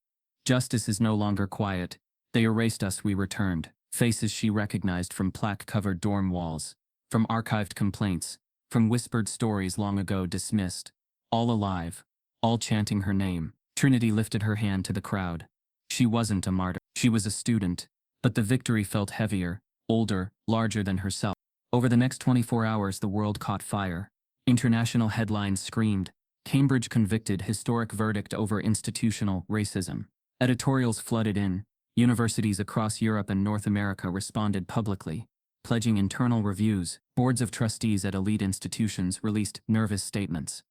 "Justice is no longer quiet. They erased us, we returned." Faces she recognized from plaque-covered dorm walls, from archived complaints, from whispered stories long ago dismissed. All alive, all chanting her name. Trinity lifted her hand to the crowd. She wasn't a martyr. She was a student, but the victory felt heavier, older, larger than herself. Over the next 24 hours, the world caught fire. International headlines screamed, "Cambridge convicted, historic verdict over institutional racism." Editorials flooded in. Universities across Europe and North America responded publicly, pledging internal reviews. Boards of trustees at elite institutions released nervous statements.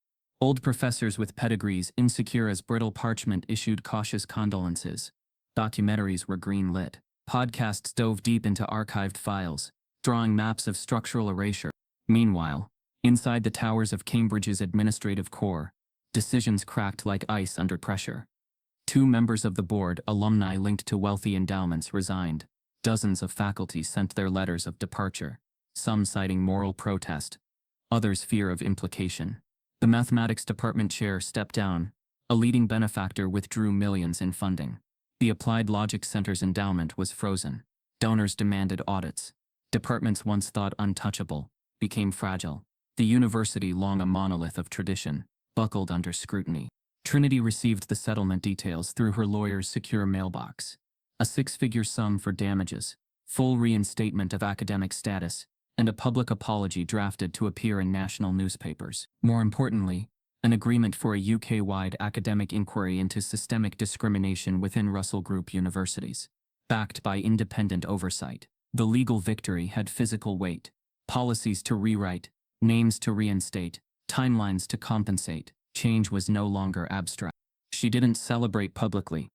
Old professors with pedigrees insecure as brittle parchment issued cautious condolences. Documentaries were green-lit. Podcasts dove deep into archived files, drawing maps of structural erasure. Meanwhile, inside the towers of Cambridge's administrative core, decisions cracked like ice under pressure. 2 members of the board, alumni linked to wealthy endowments, resigned. Dozens of faculty sent their letters of departure, some citing moral protest, others fear of implication. The mathematics department chair stepped down. A leading benefactor withdrew millions in funding. The Applied Logic Center's endowment was frozen. Donors demanded audits. Departments once thought untouchable became fragile. The university, long a monolith of tradition, buckled under scrutiny. Trinity received the settlement details through her lawyer's secure mailbox. A 6-figure sum for damages, full reinstatement of academic status, and a public apology drafted to appear in national newspapers. More importantly, an agreement for a UK-wide academic inquiry into systemic discrimination within Russell Group universities. Backed by independent oversight, the legal victory had physical weight. Policies to rewrite, names to reinstate, timelines to compensate. Change was no longer abstract. She didn't celebrate publicly.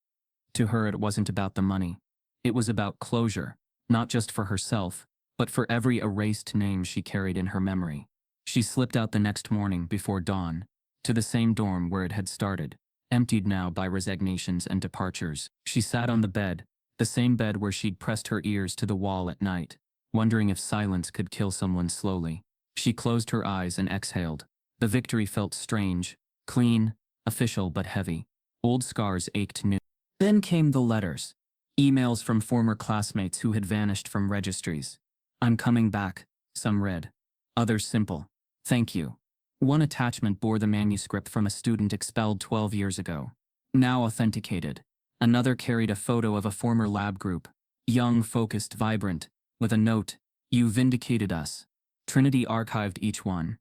To her, it wasn't about the money. It was about closure, not just for herself, but for every erased name she carried in her memory. She slipped out the next morning before dawn, to the same dorm where it had started, emptied now by resignations and departures. She sat on the bed, the same bed where she'd pressed her ears to the wall at night, wondering if silence could kill someone slowly. She closed her eyes and exhaled. The victory felt strange, clean, official but heavy. Old scars ached new. Then came the letters. Emails from former classmates who had vanished from registries. "I'm coming back," some read. Others simple, "Thank you." One attachment bore the manuscript from a student expelled 12 years ago, now authenticated. Another carried a photo of a former lab group, young, focused, vibrant, with a note, "You vindicated us." Trinity archived each one.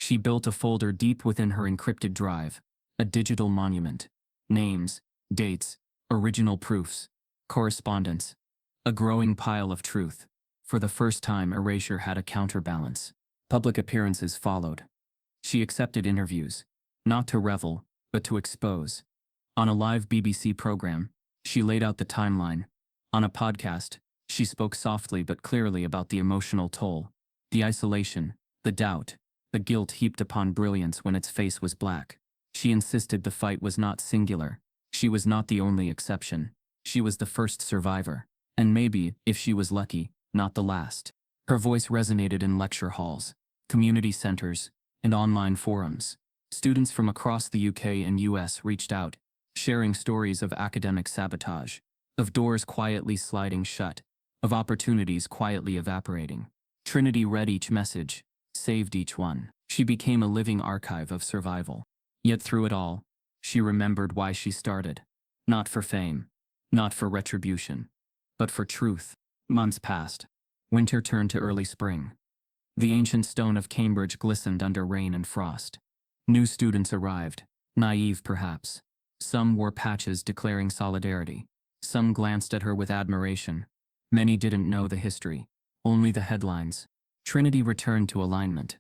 She built a folder deep within her encrypted drive, a digital monument. Names, dates, original proofs, correspondence, a growing pile of truth. For the first time, erasure had a counterbalance. Public appearances followed. She accepted interviews, not to revel, but to expose. On a live BBC program, she laid out the timeline. On a podcast, she spoke softly but clearly about the emotional toll, the isolation, the doubt, the guilt heaped upon brilliance when its face was black. She insisted the fight was not singular. She was not the only exception. She was the first survivor, and maybe, if she was lucky, not the last. Her voice resonated in lecture halls, community centers, and online forums. Students from across the UK and US reached out, sharing stories of academic sabotage, of doors quietly sliding shut, of opportunities quietly evaporating. Trinity read each message, saved each one. She became a living archive of survival. Yet through it all, she remembered why she started. Not for fame, not for retribution, but for truth. Months passed. Winter turned to early spring. The ancient stone of Cambridge glistened under rain and frost. New students arrived, naive perhaps. Some wore patches declaring solidarity. Some glanced at her with admiration. Many didn't know the history, only the headlines. Trinity returned to alignment.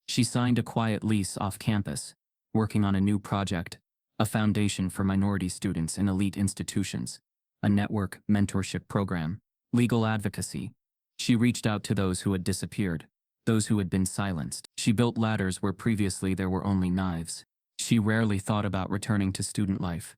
She signed a quiet lease off campus, working on a new project, a foundation for minority students in elite institutions, a network mentorship program, legal advocacy. She reached out to those who had disappeared, those who had been silenced. She built ladders where previously there were only knives. She rarely thought about returning to student life.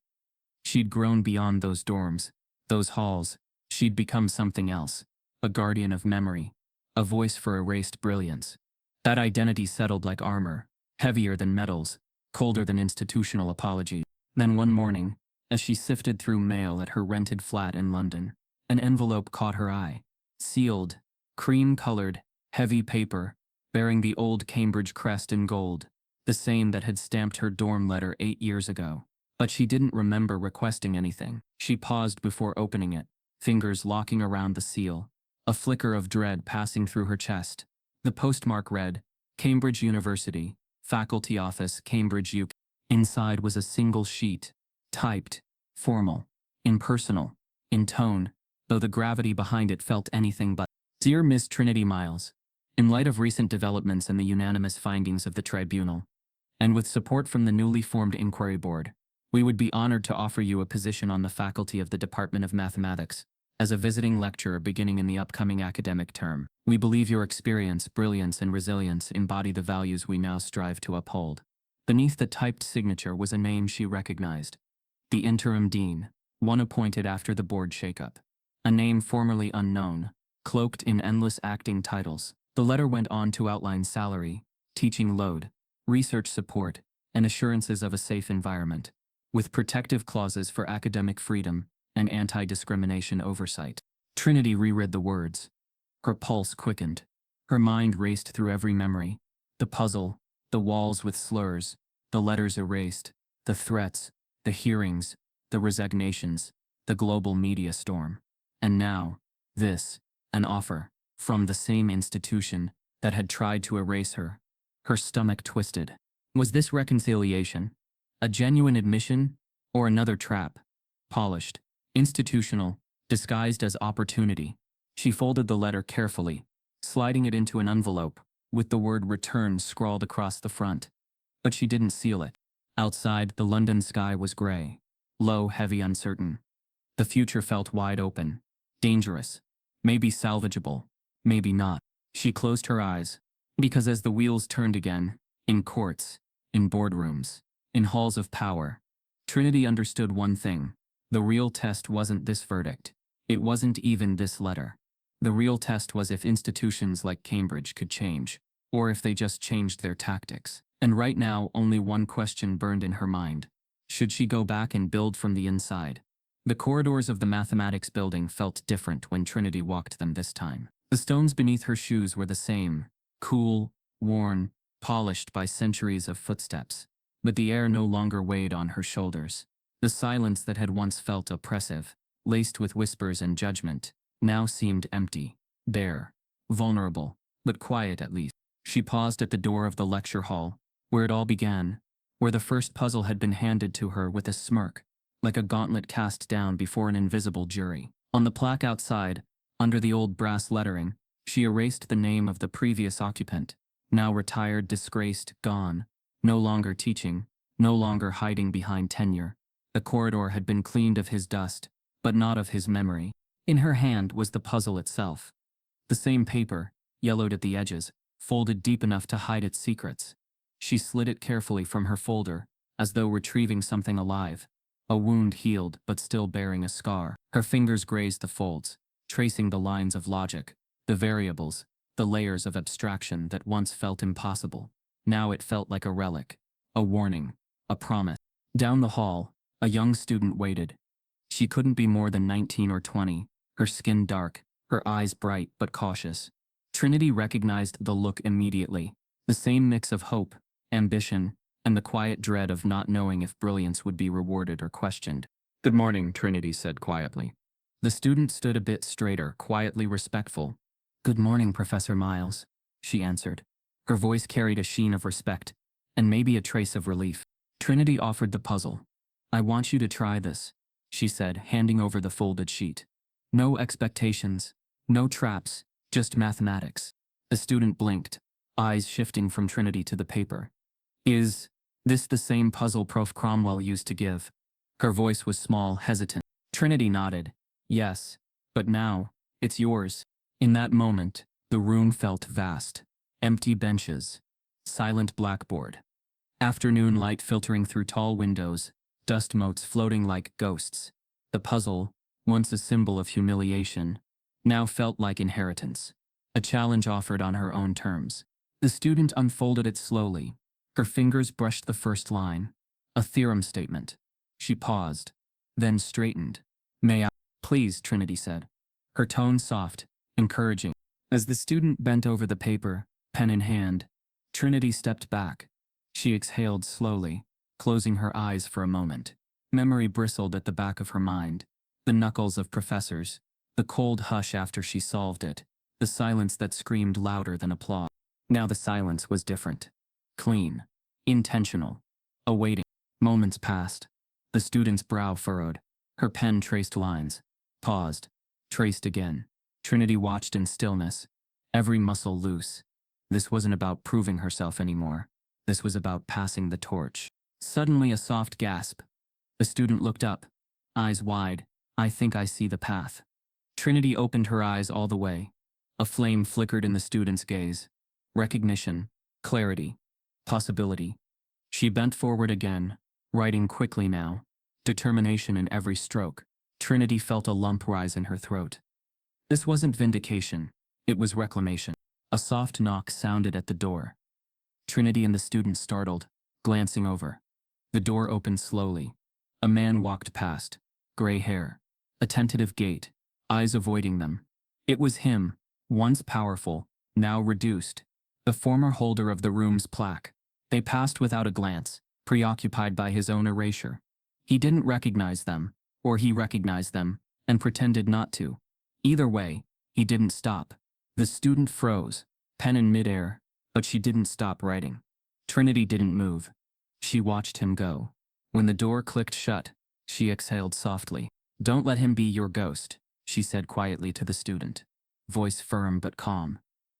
She'd grown beyond those dorms, those halls. She'd become something else, a guardian of memory, a voice for erased brilliance. That identity settled like armor, heavier than metals, colder than institutional apology. Then one morning, as she sifted through mail at her rented flat in London, an envelope caught her eye. Sealed, cream-colored, heavy paper, bearing the old Cambridge crest in gold. the same that had stamped her dorm letter 8 years ago. But she didn't remember requesting anything. She paused before opening it, fingers locking around the seal, a flicker of dread passing through her chest. The postmark read, Cambridge University, Faculty Office, Cambridge UK. Inside was a single sheet, typed, formal, impersonal, in tone, though the gravity behind it felt anything but. Dear Miss Trinity Miles, in light of recent developments and the unanimous findings of the tribunal, and with support from the newly formed inquiry board, we would be honored to offer you a position on the faculty of the Department of Mathematics as a visiting lecturer beginning in the upcoming academic term. We believe your experience, brilliance, and resilience embody the values we now strive to uphold. Beneath the typed signature was a name she recognized. The interim dean, one appointed after the board shakeup. A name formerly unknown, cloaked in endless acting titles. The letter went on to outline salary, teaching load, research support, and assurances of a safe environment, with protective clauses for academic freedom and anti-discrimination oversight. Trinity reread the words. Her pulse quickened. Her mind raced through every memory. The puzzle, the walls with slurs, the letters erased, the threats, the hearings, the resignations, the global media storm. And now, this, an offer, from the same institution that had tried to erase her. Her stomach twisted. Was this reconciliation? A genuine admission? Or another trap? Polished, institutional, disguised as opportunity. She folded the letter carefully, sliding it into an envelope, with the word return scrawled across the front. But she didn't seal it. Outside, the London sky was gray, low, heavy, uncertain. The future felt wide open, dangerous, maybe salvageable, maybe not. She closed her eyes, because as the wheels turned again, in courts, in boardrooms, in halls of power, Trinity understood one thing. The real test wasn't this verdict. It wasn't even this letter. The real test was if institutions like Cambridge could change, or if they just changed their tactics. And right now, only one question burned in her mind. Should she go back and build from the inside? The corridors of the mathematics building felt different when Trinity walked them this time. The stones beneath her shoes were the same, cool, worn, polished by centuries of footsteps. But the air no longer weighed on her shoulders. The silence that had once felt oppressive, laced with whispers and judgment, now seemed empty, bare, vulnerable, but quiet at least. She paused at the door of the lecture hall, where it all began, where the first puzzle had been handed to her with a smirk, like a gauntlet cast down before an invisible jury. On the plaque outside, under the old brass lettering, she erased the name of the previous occupant, now retired, disgraced, gone, no longer teaching, no longer hiding behind tenure. The corridor had been cleaned of his dust, but not of his memory. In her hand was the puzzle itself. The same paper, yellowed at the edges, folded deep enough to hide its secrets. She slid it carefully from her folder, as though retrieving something alive. A wound healed but still bearing a scar. Her fingers grazed the folds, tracing the lines of logic, the variables, the layers of abstraction that once felt impossible. Now it felt like a relic, a warning, a promise. Down the hall, a young student waited. She couldn't be more than 19 or 20, her skin dark, her eyes bright but cautious. Trinity recognized the look immediately, the same mix of hope, ambition, and the quiet dread of not knowing if brilliance would be rewarded or questioned. "Good morning," Trinity said quietly. The student stood a bit straighter, quietly respectful. "Good morning, Professor Miles," she answered. Her voice carried a sheen of respect, and maybe a trace of relief. Trinity offered the puzzle. "I want you to try this," she said, handing over the folded sheet. "No expectations, no traps, just mathematics." The student blinked, eyes shifting from Trinity to the paper. "Is this the same puzzle Prof. Cromwell used to give?" Her voice was small, hesitant. Trinity nodded. "Yes, but now, it's yours." In that moment, the room felt vast. Empty benches, silent blackboard, afternoon light filtering through tall windows, dust motes floating like ghosts. The puzzle, once a symbol of humiliation, now felt like inheritance, a challenge offered on her own terms. The student unfolded it slowly. Her fingers brushed the first line, a theorem statement. She paused, then straightened. "May I?" "Please," Trinity said, her tone soft, encouraging. As the student bent over the paper, pen in hand, Trinity stepped back, She exhaled slowly, closing her eyes for a moment. Memory bristled at the back of her mind. The knuckles of professors, the cold hush after she solved it, the silence that screamed louder than applause. Now the silence was different. Clean. Intentional. Awaiting. Moments passed. The student's brow furrowed. Her pen traced lines. Paused. Traced again. Trinity watched in stillness, every muscle loose. This wasn't about proving herself anymore. This was about passing the torch. Suddenly a soft gasp. The student looked up, eyes wide. I think I see the path. Trinity opened her eyes all the way. A flame flickered in the student's gaze. Recognition, clarity, possibility. She bent forward again, writing quickly now, determination in every stroke. Trinity felt a lump rise in her throat. This wasn't vindication, it was reclamation. A soft knock sounded at the door. Trinity and the student startled, glancing over. The door opened slowly. A man walked past, gray hair, a tentative gait, eyes avoiding them. It was him, once powerful, now reduced, the former holder of the room's plaque. They passed without a glance, preoccupied by his own erasure. He didn't recognize them, or he recognized them, and pretended not to. Either way, he didn't stop. The student froze, pen in midair, but she didn't stop writing. Trinity didn't move. She watched him go. When the door clicked shut, she exhaled softly. Don't let him be your ghost, she said quietly to the student. Voice firm but calm.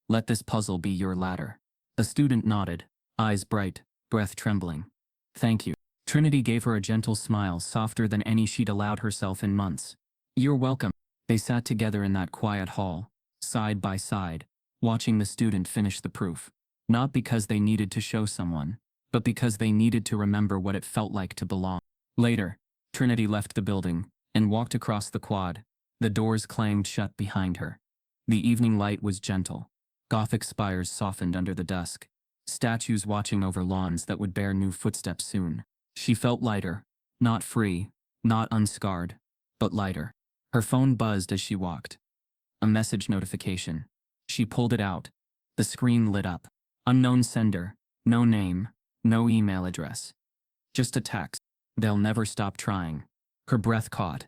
Let this puzzle be your ladder. The student nodded, eyes bright, breath trembling. Thank you. Trinity gave her a gentle smile softer than any she'd allowed herself in months. You're welcome. They sat together in that quiet hall, side by side, watching the student finish the proof. Not because they needed to show someone, but because they needed to remember what it felt like to belong. Later, Trinity left the building and walked across the quad. The doors clanged shut behind her. The evening light was gentle. Gothic spires softened under the dusk. Statues watching over lawns that would bear new footsteps soon. She felt lighter, not free, not unscarred, but lighter. Her phone buzzed as she walked. A message notification. She pulled it out. The screen lit up. Unknown sender, no name, no email address. Just a text. They'll never stop trying. Her breath caught.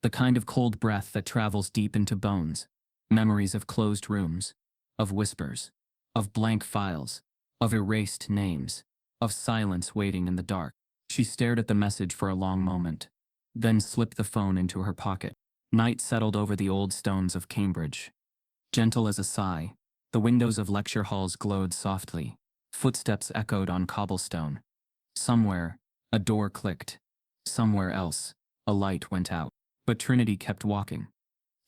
The kind of cold breath that travels deep into bones. Memories of closed rooms, of whispers, of blank files, of erased names, of silence waiting in the dark. She stared at the message for a long moment, then slipped the phone into her pocket. Night settled over the old stones of Cambridge. Gentle as a sigh, the windows of lecture halls glowed softly. Footsteps echoed on cobblestone. Somewhere, a door clicked. Somewhere else, a light went out. But Trinity kept walking.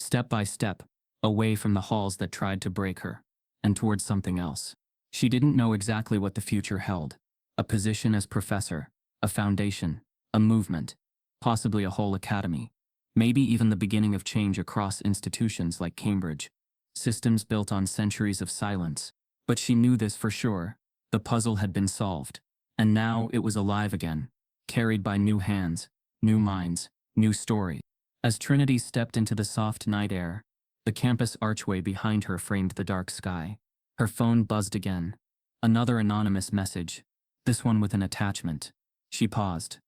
Step by step, away from the halls that tried to break her, and towards something else. She didn't know exactly what the future held. A position as professor, a foundation, a movement, possibly a whole academy. Maybe even the beginning of change across institutions like Cambridge. Systems built on centuries of silence. But she knew this for sure. The puzzle had been solved. And now it was alive again, carried by new hands, new minds, new stories. As Trinity stepped into the soft night air, the campus archway behind her framed the dark sky. Her phone buzzed again. Another anonymous message, this one with an attachment. She paused.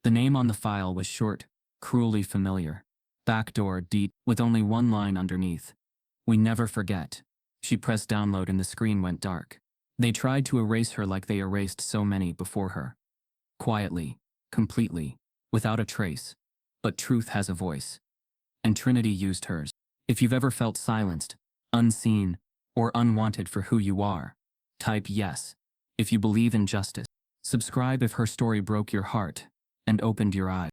The name on the file was short, cruelly familiar. Backdoor deep, with only one line underneath. We never forget. She pressed download and the screen went dark. They tried to erase her like they erased so many before her. Quietly, completely, without a trace. But truth has a voice. And Trinity used hers. If you've ever felt silenced, unseen, or unwanted for who you are, type yes. If you believe in justice, subscribe if her story broke your heart and opened your eyes.